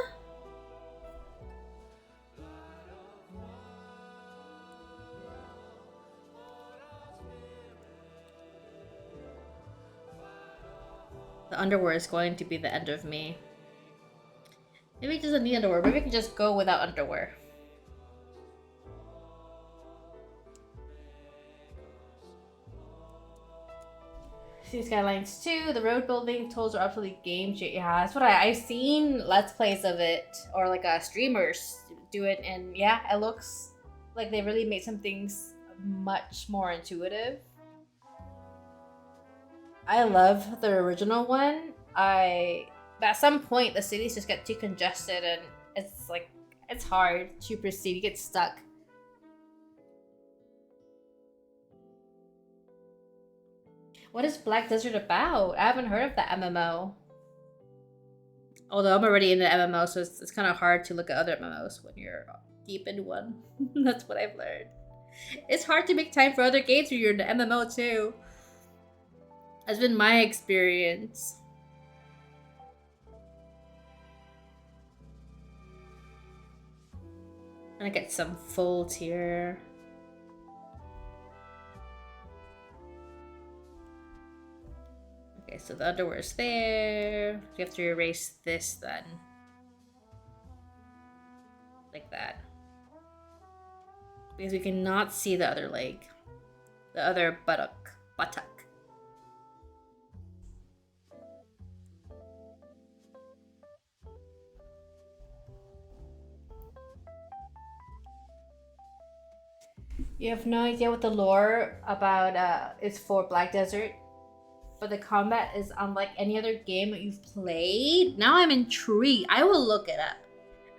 The underwear is going to be the end of me. Maybe it doesn't need underwear. Maybe we can just go without underwear. City Skylines 2, the road building tools are absolutely game changer. Yeah, that's what I've seen let's plays of it, or like streamers do it, and yeah, it looks like they really made some things much more intuitive. I love the original one. At some point the cities just get too congested and it's like it's hard to proceed. You get stuck. What is Black Desert about? I haven't heard of that MMO. Although I'm already in the MMO, so it's kind of hard to look at other MMOs when you're deep in one. That's what I've learned. It's hard to make time for other games when you're in the MMO too. That's been my experience. I'm gonna get some folds here. Okay, so the underwear is there. You have to erase this then. Like that. Because we cannot see the other leg. The other buttock. You have no idea what the lore about is for Black Desert, but the combat is unlike any other game that you've played. Now I'm intrigued. I will look it up.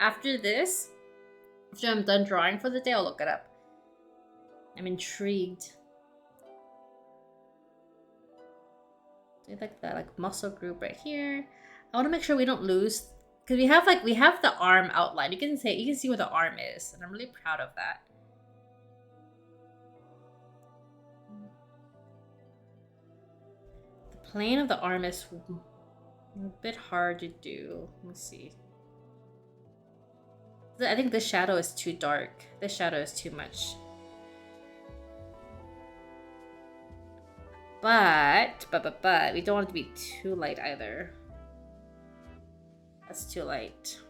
After this, after I'm done drawing for the day, I'll look it up. I'm intrigued. Do like that like muscle group right here. I want to make sure we don't lose because we have the arm outline. You can see where the arm is, and I'm really proud of that. The plane of the arm is a bit hard to do. Let me see. I think this shadow is too dark. This shadow is too much. But we don't want it to be too light either. That's too light.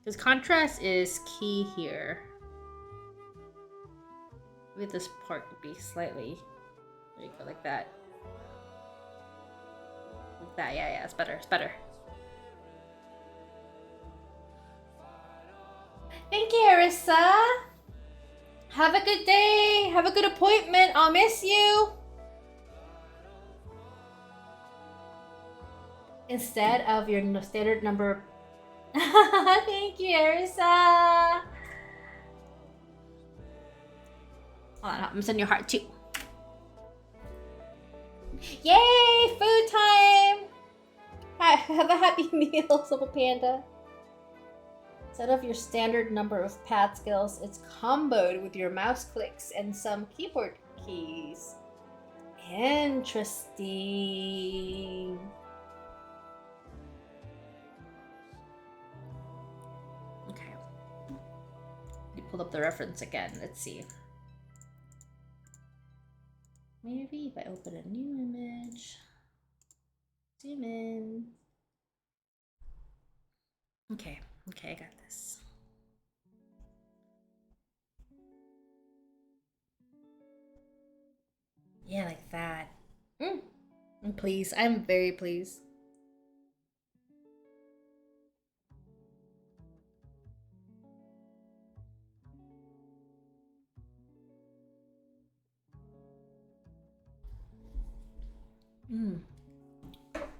Because contrast is key here. Maybe this part would be slightly. There you go, like that. Like that, yeah, it's better, it's better. Thank you, Arissa. Have a good day. Have a good appointment. I'll miss you. Instead of your standard number. Thank you, Arissa. Hold on, I'm sending your heart too. Yay! Food time! Have a happy meal, Simple Panda. Instead of your standard number of pad skills, it's comboed with your mouse clicks and some keyboard keys. Interesting. Okay. You pull up the reference again. Let's see. Maybe if I open a new image, zoom in. Okay, I got this. Yeah, like that. I'm pleased. I'm very pleased.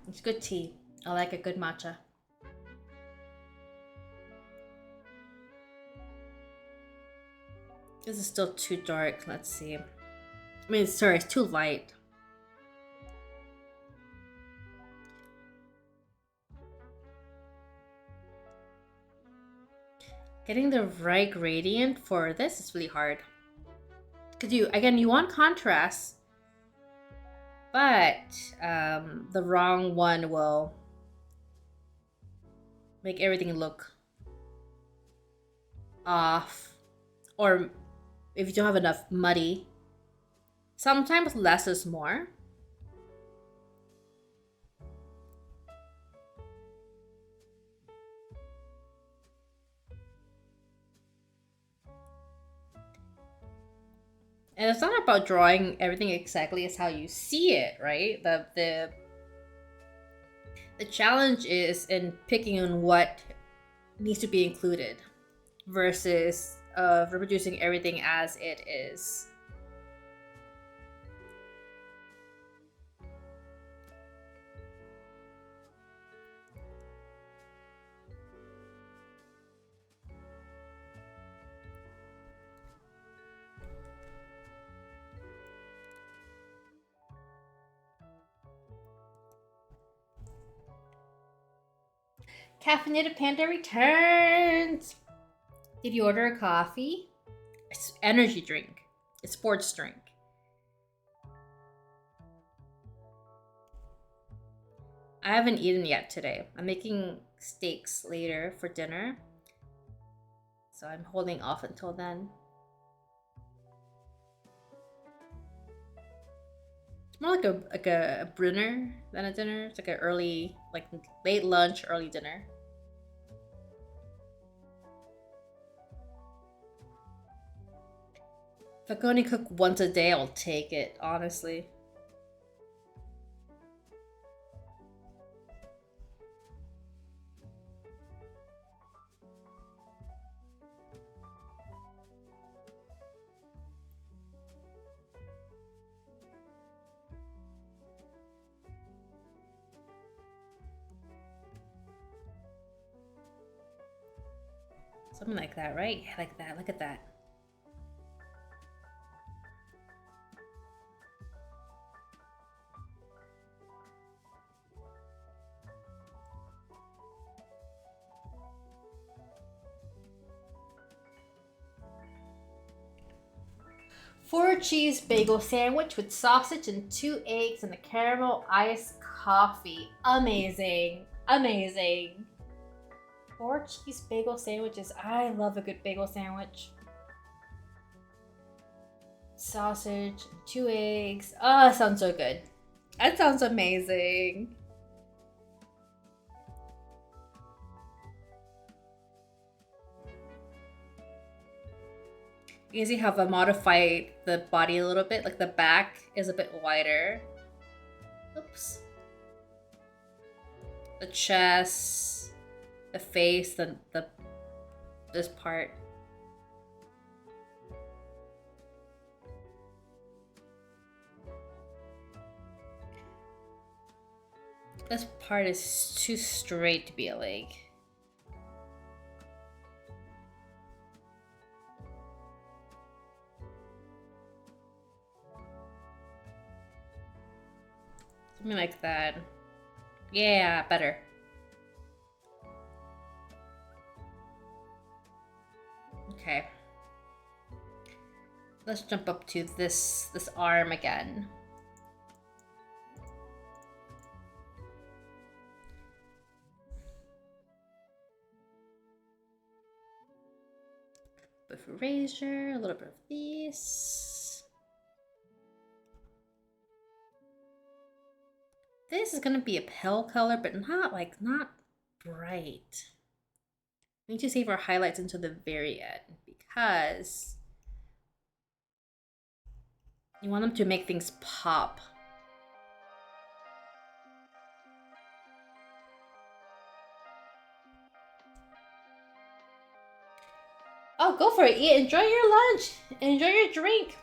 It's good tea. I like a good matcha. This is still too dark. Let's see. I mean, sorry, it's too light. Getting the right gradient for this is really hard. Because you want contrast, but the wrong one will make everything look off. Or if you don't have enough muddy, sometimes less is more. And it's not about drawing everything exactly as how you see it, right? The challenge is in picking on what needs to be included versus reproducing everything as it is. Caffeinated Panda returns! Did you order a coffee? It's energy drink. It's sports drink. I haven't eaten yet today. I'm making steaks later for dinner. So I'm holding off until then. It's more like a brunner than a dinner. It's like an early, like late lunch, early dinner. If I can only cook once a day, I'll take it, honestly. Something like that, right? Like that. Look at that. Four cheese bagel sandwich with sausage and 2 eggs and a caramel iced coffee. Amazing. Amazing. 4 cheese bagel sandwiches. I love a good bagel sandwich. Sausage, 2 eggs. Oh, that sounds so good. That sounds amazing. You can see how I've modified the body a little bit. Like the back is a bit wider. Oops. The chest, the face, this part. This part is too straight to be a leg. Something like that. Yeah, better. Okay. Let's jump up to this arm again. A bit of razor, a little bit of this. This is gonna be a pale color, but not bright. We need to save our highlights until the very end because you want them to make things pop. Oh, go for it. Yeah, enjoy your lunch. Enjoy your drink.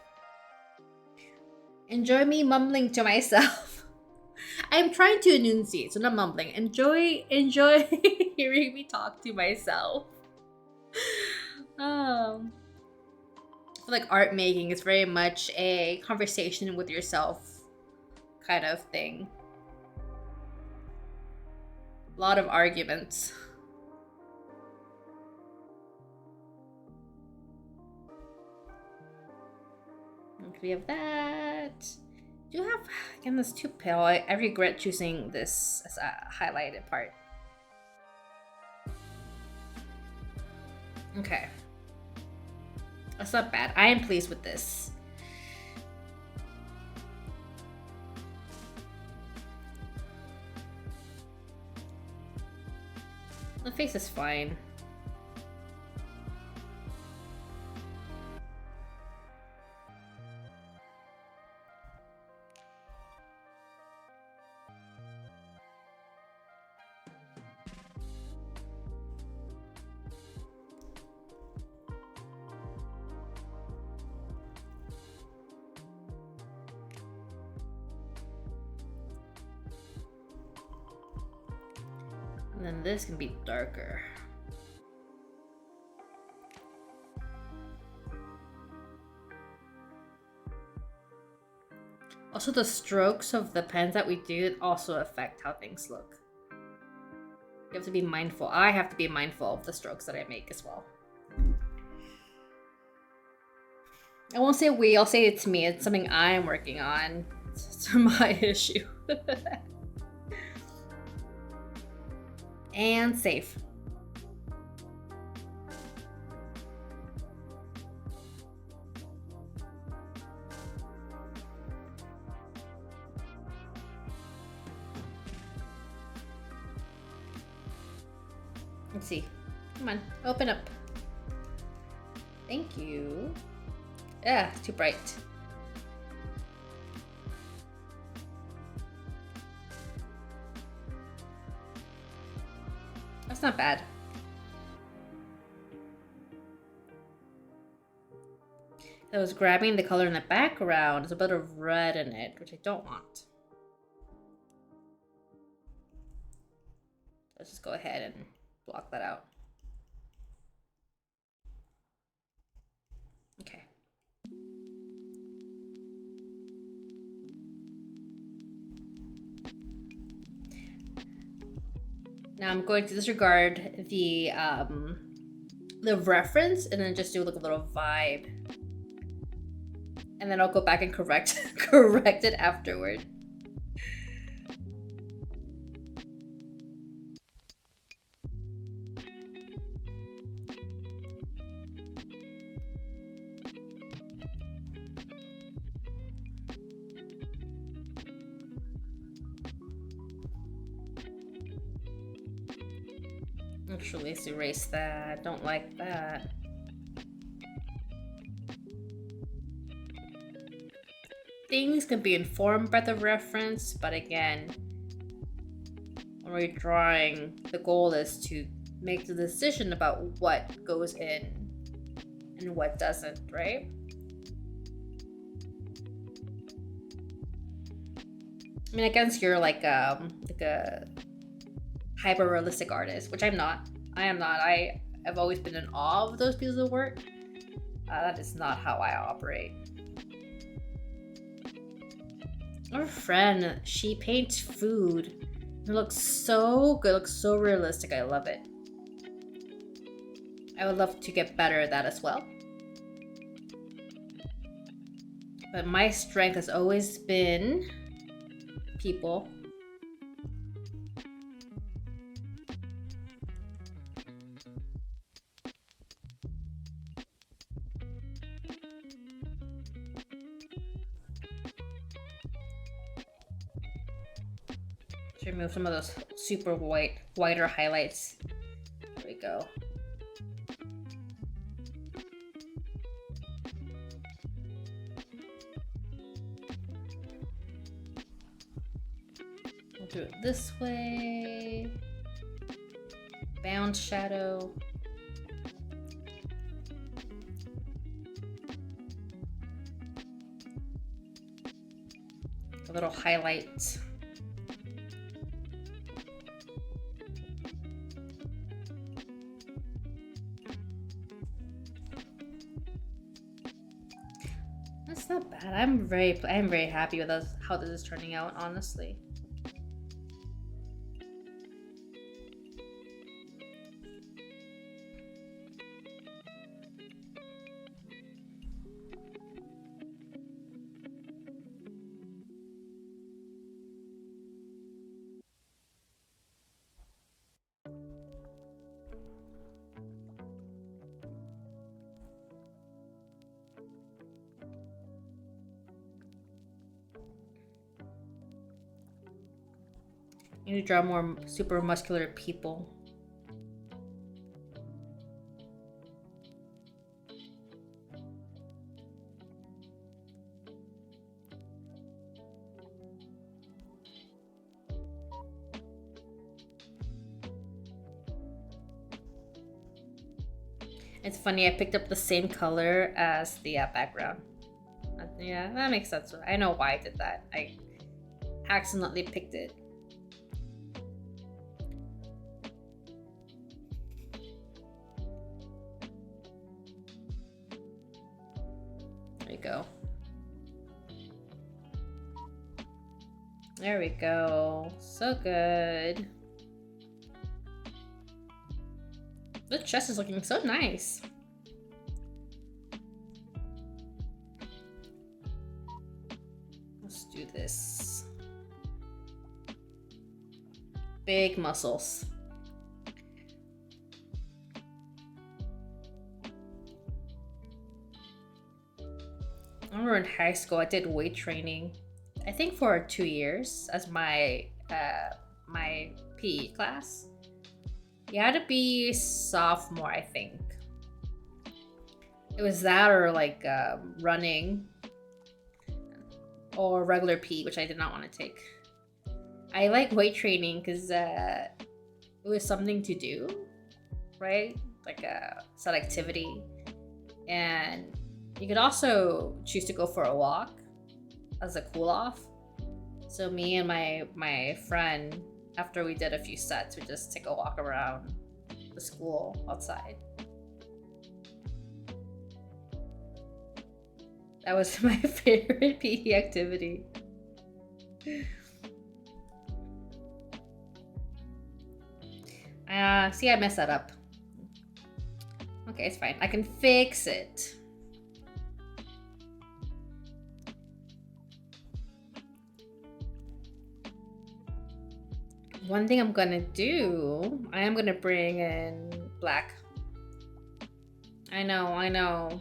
Enjoy me mumbling to myself. I'm trying to enunciate, so not mumbling. Enjoy hearing me talk to myself. I feel like art making is very much a conversation with yourself kind of thing. A lot of arguments. We have that. Do you have, again, this too pale. I regret choosing this as a highlighted part. Okay. That's not bad. I am pleased with this. The face is fine. And then this can be darker. Also, the strokes of the pens that we do also affect how things look. You have to be mindful. I have to be mindful of the strokes that I make as well. I won't say we, I'll say it's me. It's something I'm working on. It's my issue. And save. Let's see. Come on, open up. Thank you. Yeah, it's too bright. That's not bad. I was grabbing the color in the background. There's a bit of red in it, which I don't want. Let's just go ahead and block that out. Okay. Now I'm going to disregard the reference and then just do like a little vibe. And then I'll go back and correct it afterward. Actually, let's erase that. Don't like that. Things can be informed by the reference, but again, when we're drawing, the goal is to make the decision about what goes in and what doesn't, right? I mean, against you're like a hyper-realistic artist, which I'm not. I am not. I've always been in awe of those pieces of work. That is not how I operate. Our friend, she paints food. It looks so good, it looks so realistic. I love it. I would love to get better at that as well. But my strength has always been people. Remove some of those super whiter highlights. There we go. We'll do it this way. Bound shadow. A little highlight. That's not bad. I'm very happy with how this is turning out, honestly. You need to draw more super muscular people. It's funny, I picked up the same color as the background. Yeah, that makes sense. I know why I did that. I accidentally picked it. go. There we go. So good. The chest is looking so nice. Let's do this. Big muscles. I remember in high school I did weight training. I think for 2 years as my my PE class. You had to be sophomore, I think. It was that or like running or regular PE, which I did not want to take. I like weight training because it was something to do, right? Like a set activity. And you could also choose to go for a walk as a cool off. So me and my friend, after we did a few sets, we just take a walk around the school outside. That was my favorite PE activity. See, I messed that up. Okay, it's fine. I can fix it. One thing I'm gonna do, I am gonna bring in black. I know.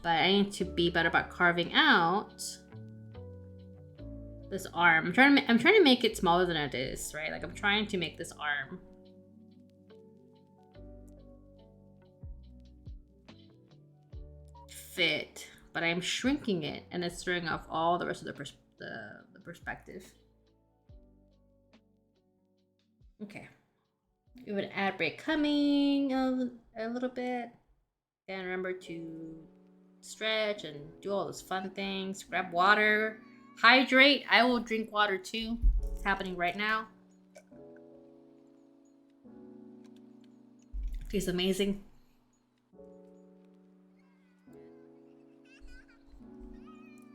But I need to be better about carving out this arm. I'm trying to make it smaller than it is, right? Like I'm trying to make this arm fit, but I'm shrinking it and it's throwing off all the rest of the perspective. Okay. We have an ad break coming a little bit. And remember to stretch and do all those fun things. Grab water. Hydrate. I will drink water too. It's happening right now. Tastes amazing.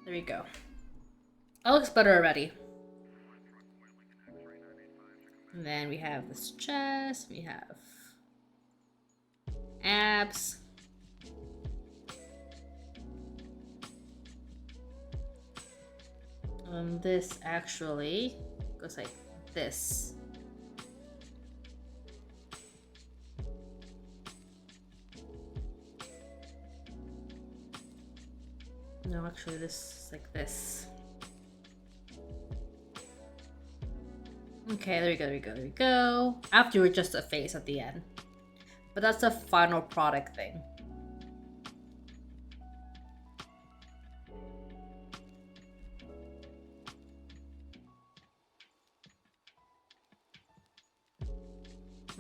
There you go. That looks better already. And then we have this chest. We have abs. This actually goes like this. No, actually this is like this. Okay, there we go. Afterward, just a face at the end. But that's the final product thing.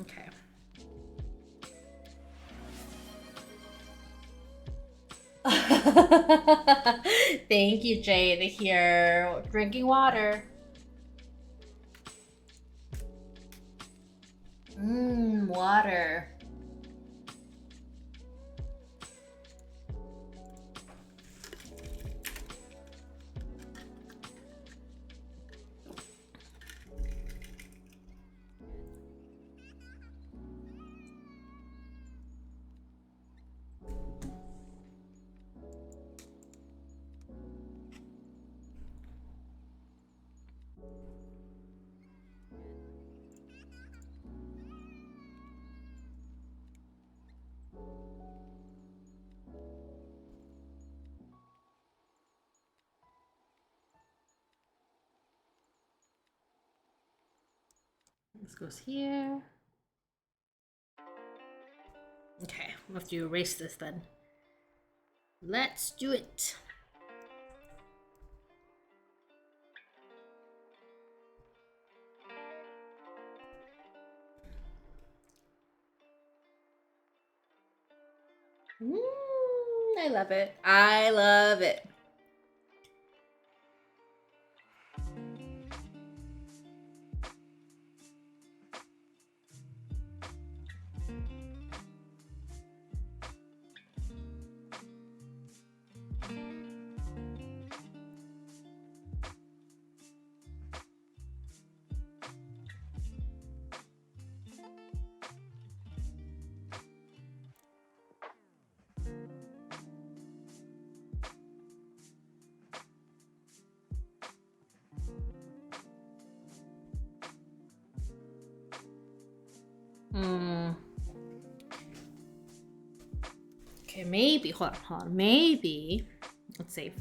Okay. Thank you, Jade. Here, drinking water. Water. This goes here. Okay, we'll have to erase this then. Let's do it. I love it. I love it. Okay, maybe, hold on, maybe, let's see.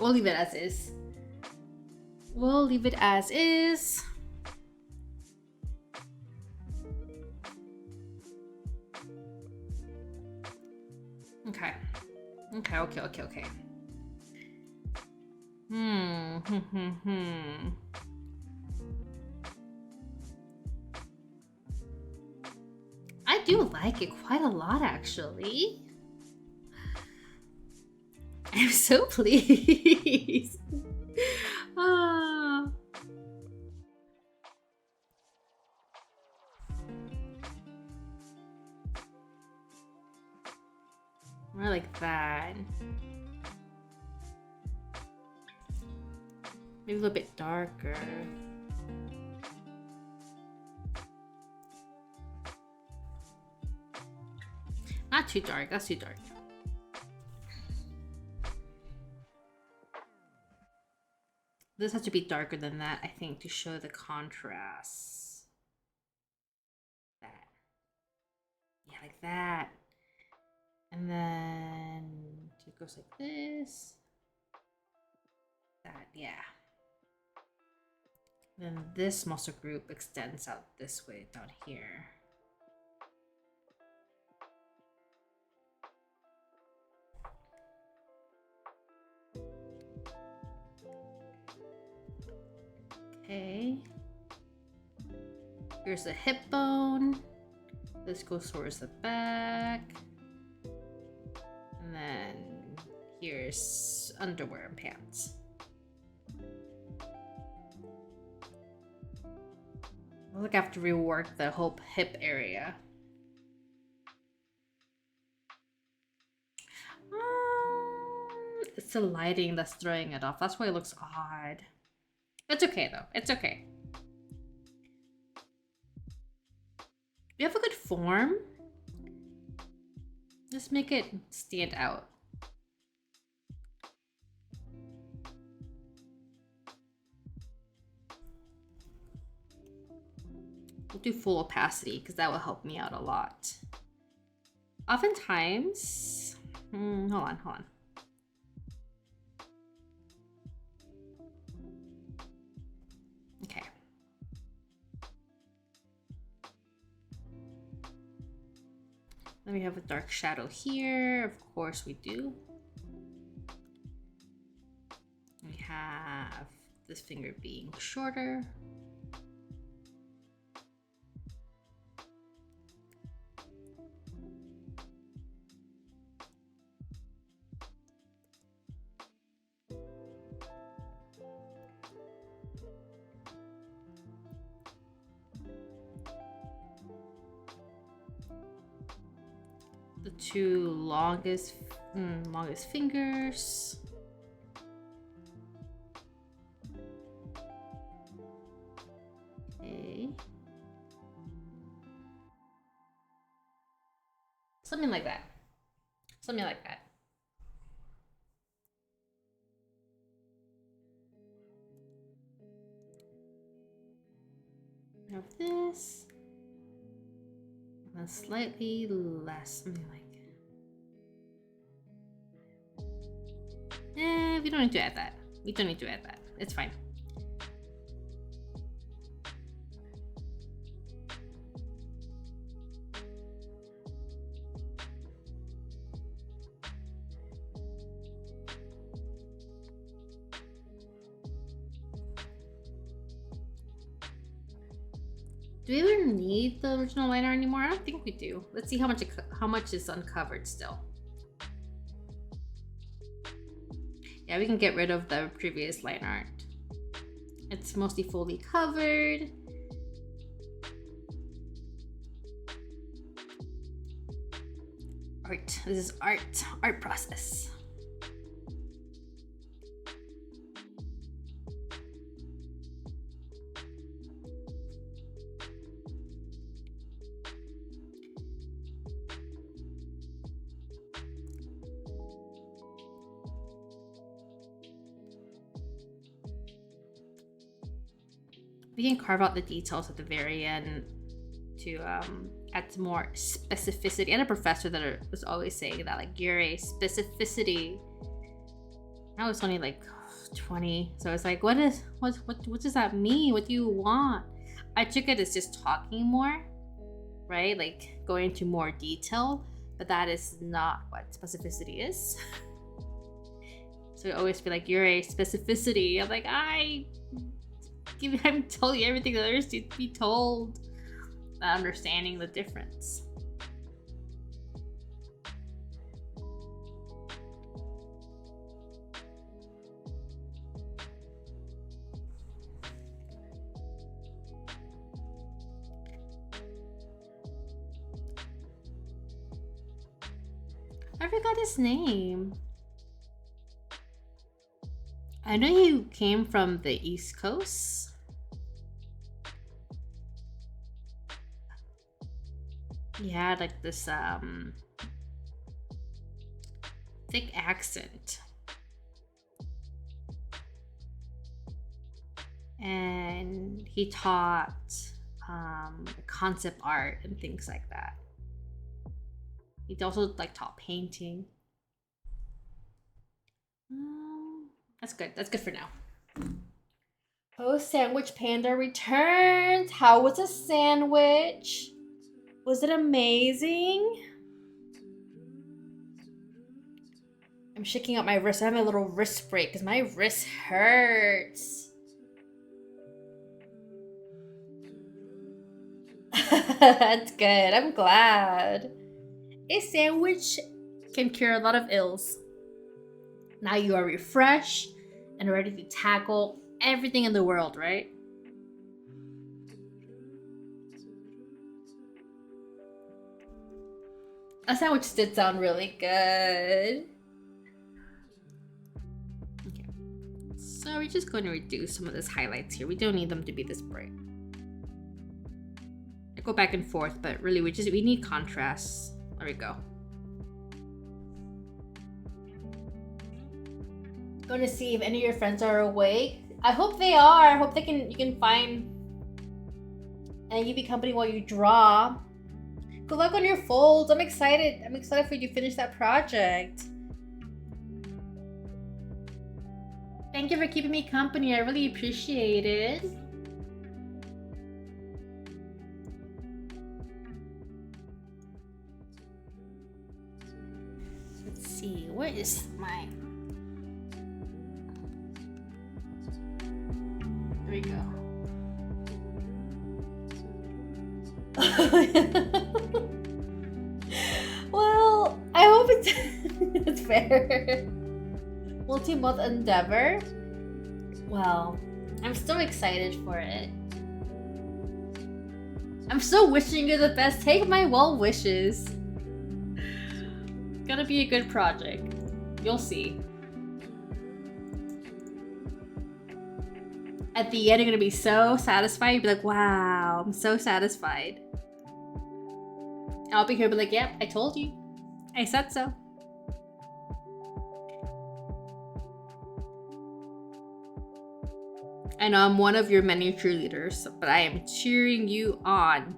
We'll leave it as is. We'll leave it as is. Okay. Okay. I do like it quite a lot, actually. I'm so pleased. Ah. More like that. Maybe a little bit darker. Not too dark, that's too dark. This has to be darker than that, I think, to show the contrast. That. Yeah, like that. And then it goes like this. That, yeah. Then this muscle group extends out this way down here. Okay. Here's the hip bone. This goes towards the back. And then here's underwear and pants. I think I have to rework the whole hip area. It's the lighting that's throwing it off. That's why it looks odd. It's okay though. It's okay. We have a good form. Just make it stand out. We'll do full opacity because that will help me out a lot. Oftentimes, hold on. Okay. Then we have a dark shadow here. Of course we do. We have this finger being shorter. The two longest fingers. Okay. Something like that. Something like that. We have this. And slightly less, something like. We don't need to add that. We don't need to add that. It's fine. Do we even need the original liner anymore? I don't think we do. Let's see how much is uncovered still. Yeah, we can get rid of the previous line art. It's mostly fully covered. Art. This is art. Art process. we can carve out the details at the very end to add some more specificity. And a professor that was always saying that, like, you're a specificity. I was only like 20, so I was like, what does that mean? What do you want? I took it as just talking more, right? Like going into more detail, but that is not what specificity is. So I always feel like you're a specificity. I'm like, I'm telling you everything that there is to be told, not understanding the difference. I forgot his name. I know he came from the East Coast. He had like this thick accent. And he taught concept art and things like that. He also like taught painting. That's good. That's good for now. Post Sandwich Panda returns. How was a sandwich? Was it amazing? I'm shaking out my wrist. I have my little wrist break because my wrist hurts. That's good. I'm glad. A sandwich can cure a lot of ills. Now you are refreshed and ready to tackle everything in the world, right? A sandwich did sound really good. Okay. So we're just going to reduce some of these highlights here. We don't need them to be this bright. I go back and forth, but really we need contrast. There we go. Going to see if any of your friends are awake. I hope they are. I hope you can find and you be company while you draw. Good luck on your folds. I'm excited. I'm excited for you to finish that project. Thank you for keeping me company. I really appreciate it. Let's see. Where is my... There we go. Well, I hope it's fair. Multi-month endeavor. Well, I'm still excited for it. I'm still wishing you the best. Take my well wishes. It's gonna be a good project. You'll see. At the end, you're gonna be so satisfied. You'll be like, wow, I'm so satisfied. I'll be here, be like, yep, I told you. I said so. I know I'm one of your many cheerleaders, but I am cheering you on.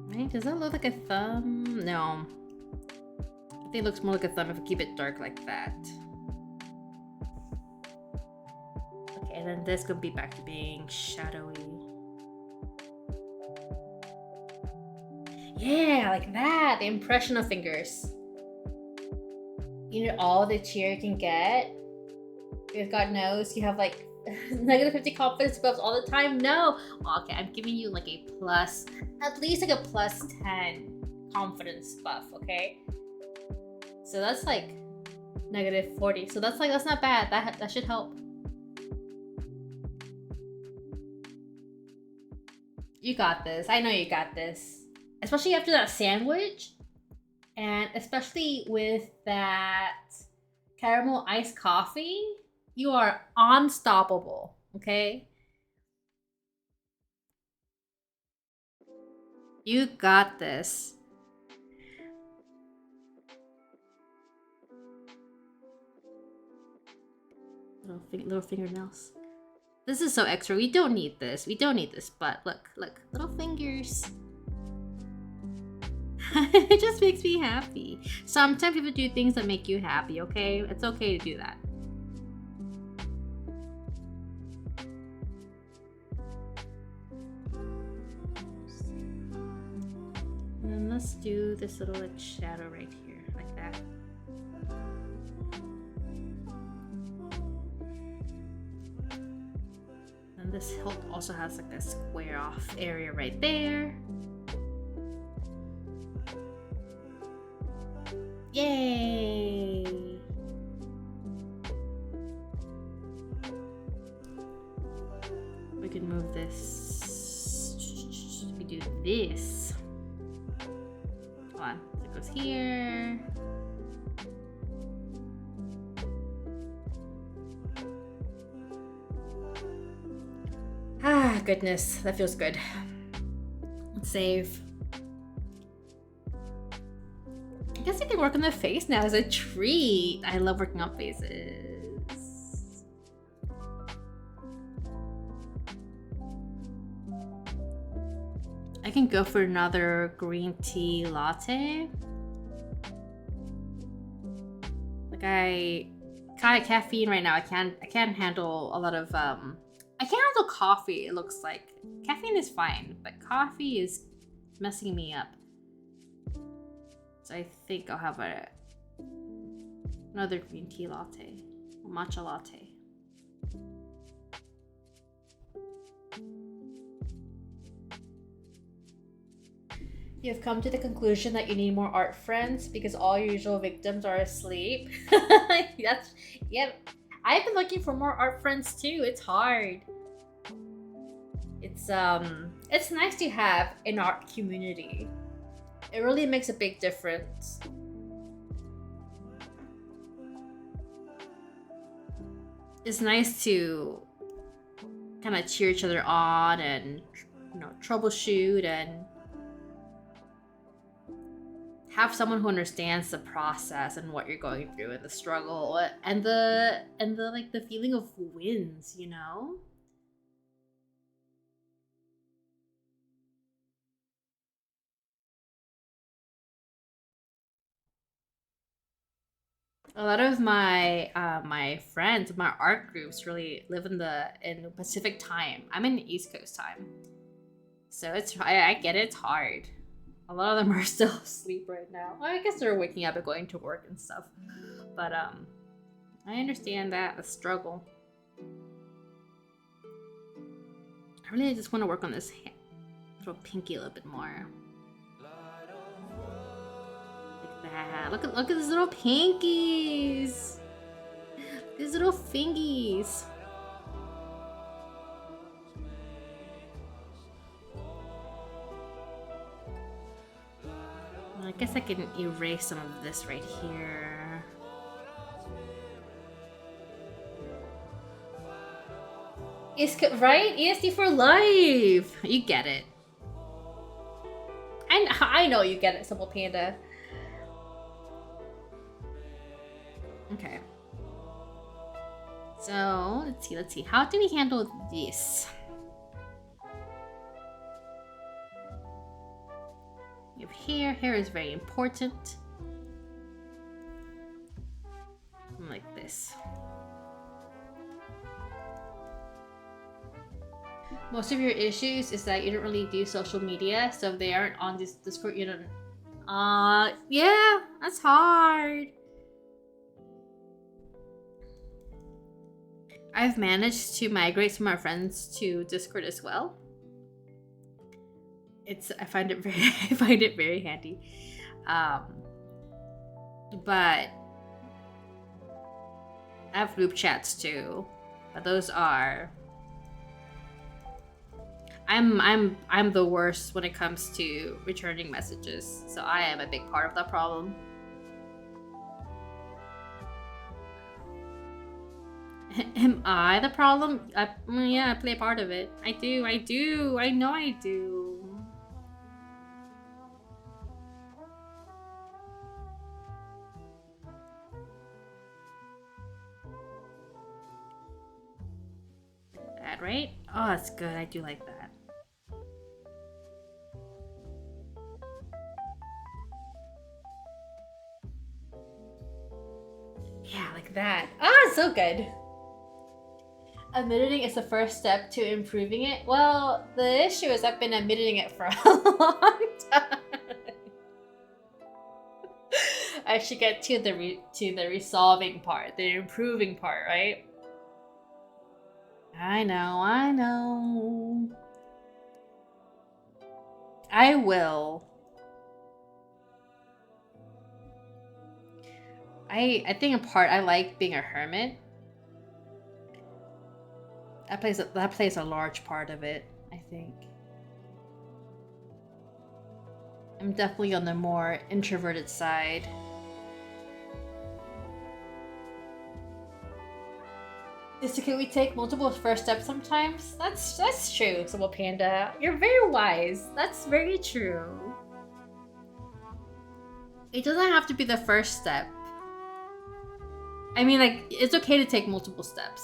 Right? Does that look like a thumb? No. I think it looks more like a thumb if I keep it dark like that. Okay, and then this could be back to being shadowy. Yeah, like that. The impression of fingers. You know all the cheer you can get? Because God knows you have like negative 50 confidence buffs all the time. No. Well, okay, I'm giving you like a plus, at least like a plus 10 confidence buff, okay? So that's like negative 40. So that's not bad. That should help. You got this. I know you got this. Especially after that sandwich. And especially with that caramel iced coffee, you are unstoppable, okay? You got this. Little fingernails. This is so extra. We don't need this. We don't need this. But look, little fingers. It just makes me happy. Sometimes people do things that make you happy. Okay, it's okay to do that. And then let's do this little like shadow right here, like that. And this hilt also has like a square off area right there. Yay! We can move this. We do this. Come on, it goes here. Ah, goodness, that feels good. Let's save. I guess I can work on the face now as a treat. I love working on faces. I can go for another green tea latte. Like I got caffeine right now. I can't handle a lot of I can't handle coffee. It looks like caffeine is fine, but coffee is messing me up. So I think I'll have another green tea latte, matcha latte. You've come to the conclusion that you need more art friends because all your usual victims are asleep. Yep. I've been looking for more art friends too. It's hard. It's nice to have an art community. It really makes a big difference. It's nice to kind of cheer each other on and, you know, troubleshoot and have someone who understands the process and what you're going through and the struggle and the like the feeling of wins, you know? A lot of my my friends, my art groups really live in the Pacific time. I'm in East Coast time. So I get it, it's hard. A lot of them are still asleep right now. Well, I guess they're waking up and going to work and stuff. But I understand that, the struggle. I really just want to work on this little pinky a little bit more. Like that. Look at these little pinkies. These little fingies. I guess I can erase some of this right here. Right? ESD for life! You get it. And I know you get it, Simple Panda. Okay. So, let's see. How do we handle this? We have hair. Hair is very important. Like this. Most of your issues is that you don't really do social media, so if they aren't on this Discord, you don't. Yeah, that's hard. I've managed to migrate some of my friends to Discord as well. I find it very handy. But I have group chats too. But those are I'm the worst when it comes to returning messages. So I am a big part of that problem. Am I the problem? Yeah, I play a part of it. I do. I know I do. That, right? Oh, that's good. I do like that. Yeah, like that. Ah, so good. Admitting is the first step to improving it. Well, the issue is I've been admitting it for a long time. I should get to the resolving part, the improving part, right? I know, I know. I will. I think in part I like being a hermit. That plays a large part of it, I think. I'm definitely on the more introverted side. Can we take multiple first steps sometimes? That's true, Simple Panda. You're very wise. That's very true. It doesn't have to be the first step. I mean, like, it's okay to take multiple steps.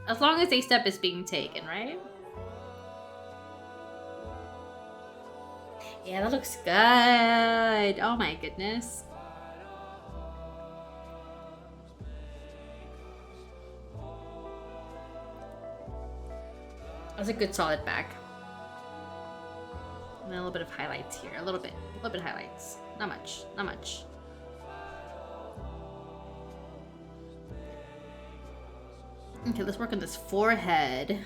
As long as a step is being taken, right? Yeah, that looks good. Oh my goodness. That's a good solid back. And a little bit of highlights here. A little bit of highlights. Not much, not much. Okay, let's work on this forehead.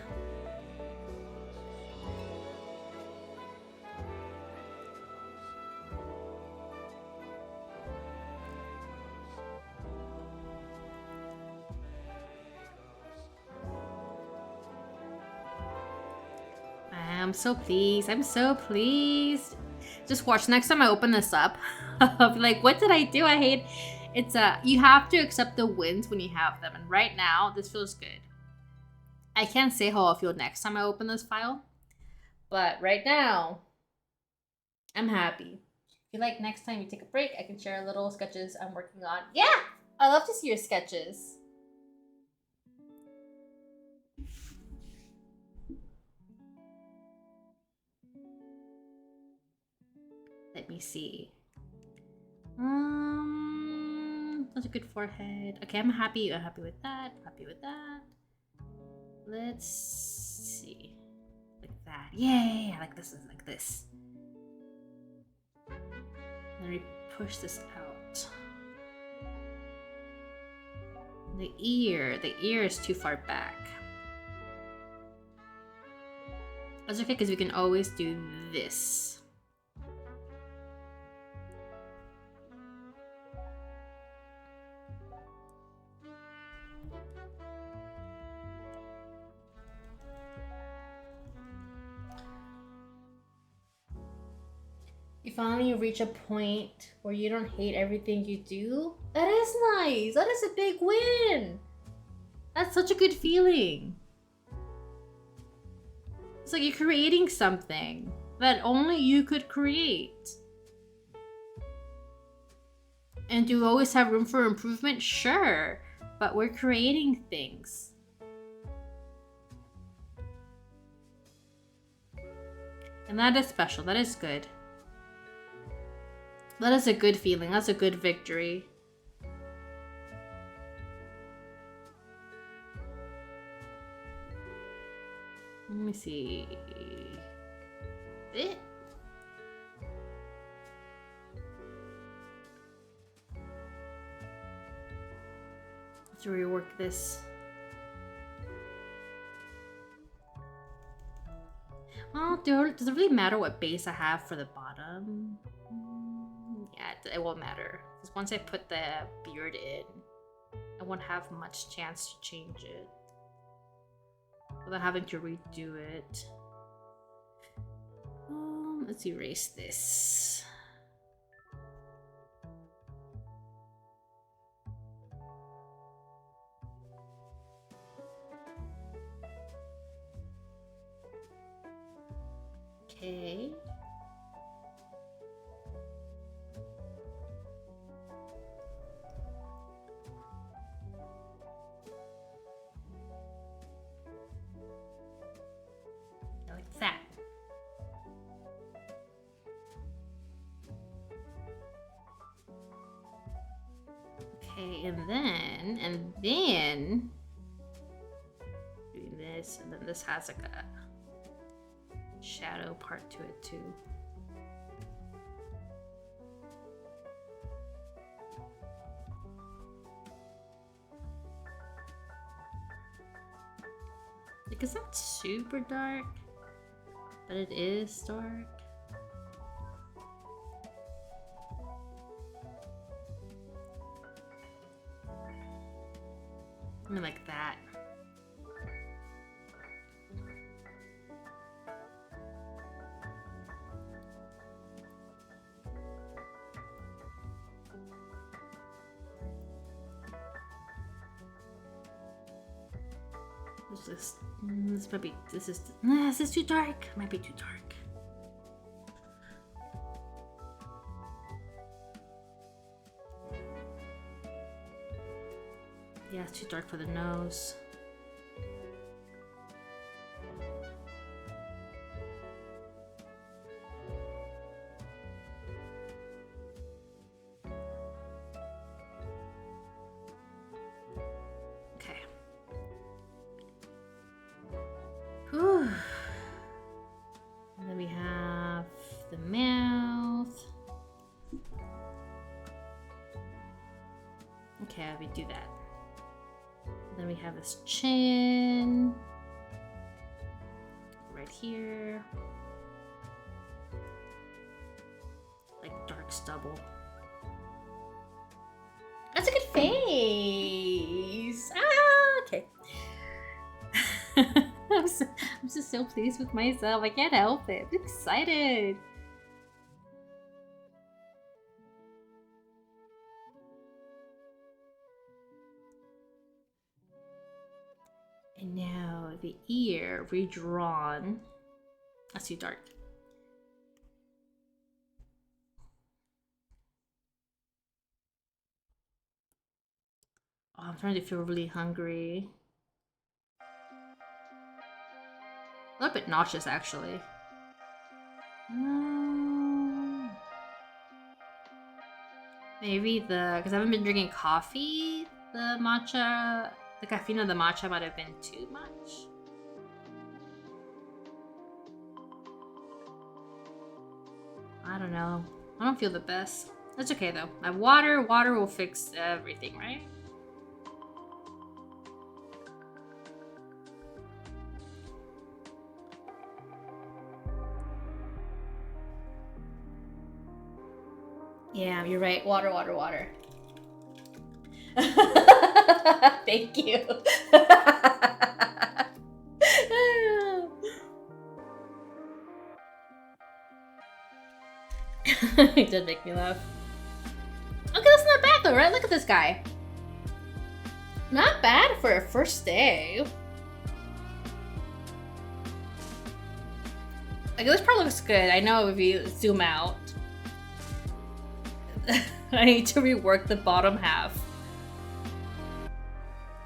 I'm so pleased. I'm so pleased. Just watch. Next time I open this up, I'll be like, what did I do? I hate it's you have to accept the wins when you have them. And right now, this feels good. I can't say how I'll feel next time I open this file. But right now, I'm happy. If you like, next time you take a break, I can share little sketches I'm working on. Yeah! I love to see your sketches. Let me see. That's a good forehead. Okay, I'm happy. I'm happy with that. Happy with that. Let's see. Like that. Yay! I like this. Like this. Let me push this out. The ear is too far back. That's okay because we can always do this. You finally reach a point where you don't hate everything you do. That is nice. That is a big win. That's such a good feeling. It's like you're creating something that only you could create. And do we always have room for improvement? Sure. But we're creating things. And that is special. That is good. That is a good feeling. That's a good victory. Let me see. It. Let's rework this. Well, does it really matter what base I have for the bottom? Yeah, it won't matter. Because once I put the beard in, I won't have much chance to change it without having to redo it. Let's erase this. Okay. Like that. Okay, and then doing this, and then this has like a shadow part to it too. Like, it's not super dark, but it is dark. I mean, like that. This might be. This is too dark. Might be too dark. Yeah, it's too dark for the nose. Okay. Whew. And then we have the mouth. Okay, we do that. Then we have this chin right here, like dark stubble. That's a good face. Ah, okay. I'm just so pleased with myself. I can't help it. I'm excited. And now the ear redrawn. That's too dark. Oh, I'm starting to feel really hungry. A little bit nauseous, actually. Maybe because I haven't been drinking coffee, the matcha. The caffeine of the matcha might have been too much. I don't know. I don't feel the best. That's okay though. I have water. Water will fix everything, right? Yeah, you're right. Water, water, water. Thank you. It did make me laugh. Okay, that's not bad though, right? Look at this guy. Not bad for a first day. Like, this part looks good. I know if you zoom out. I need to rework the bottom half.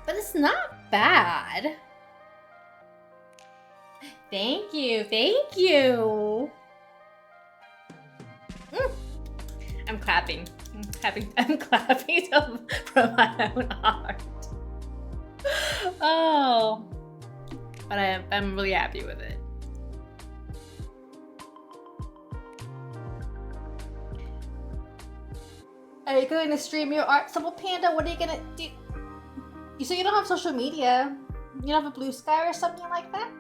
But it's not bad. Thank you, thank you. I'm clapping. I'm clapping from my own heart. Oh. But I'm really happy with it. Are you going to stream your art, Supple Panda? What are you gonna do? You say you don't have social media. You don't have a Blue Sky or something like that?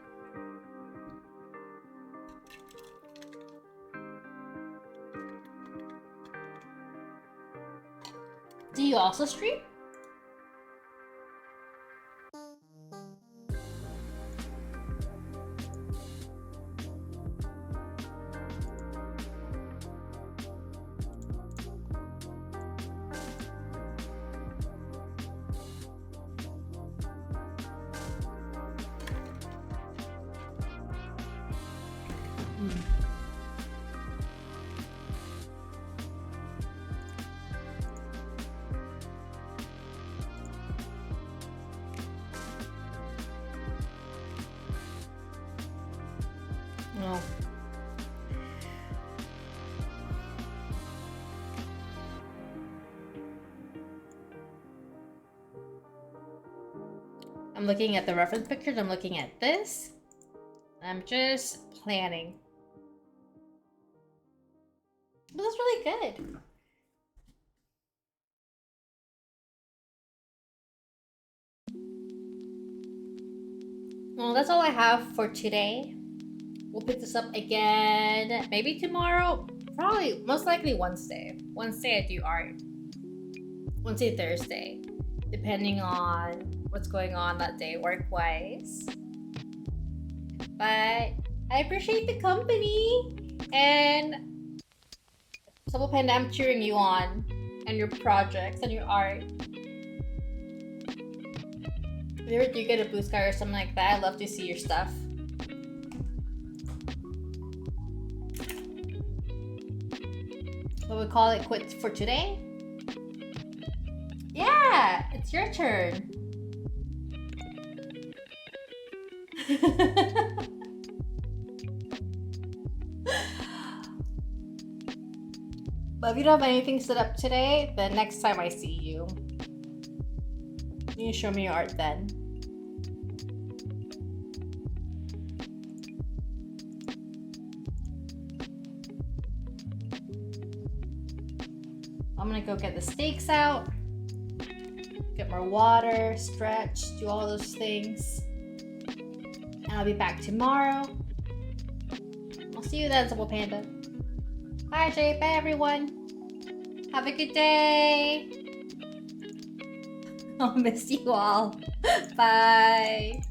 Do you also stream? I'm looking at the reference pictures. I'm looking at this. I'm just planning. But that's really good. Well, that's all I have for today. We'll pick this up again maybe tomorrow. Probably, most likely Wednesday. Wednesday I do art. Wednesday, Thursday. Depending on what's going on that day work-wise. But I appreciate the company. And Supple Panda, I'm cheering you on. And your projects and your art. If you ever do get a blue sky or something like that, I'd love to see your stuff. So we call it quits for today? Yeah, it's your turn. But if you don't have anything set up today, then next time I see you, you show me your art then. I'm gonna go get the steaks out, get more water, stretch, do all those things. And I'll be back tomorrow. I'll see you then, Supple Panda. Bye, Jay. Bye, everyone. Have a good day. I'll miss you all. Bye.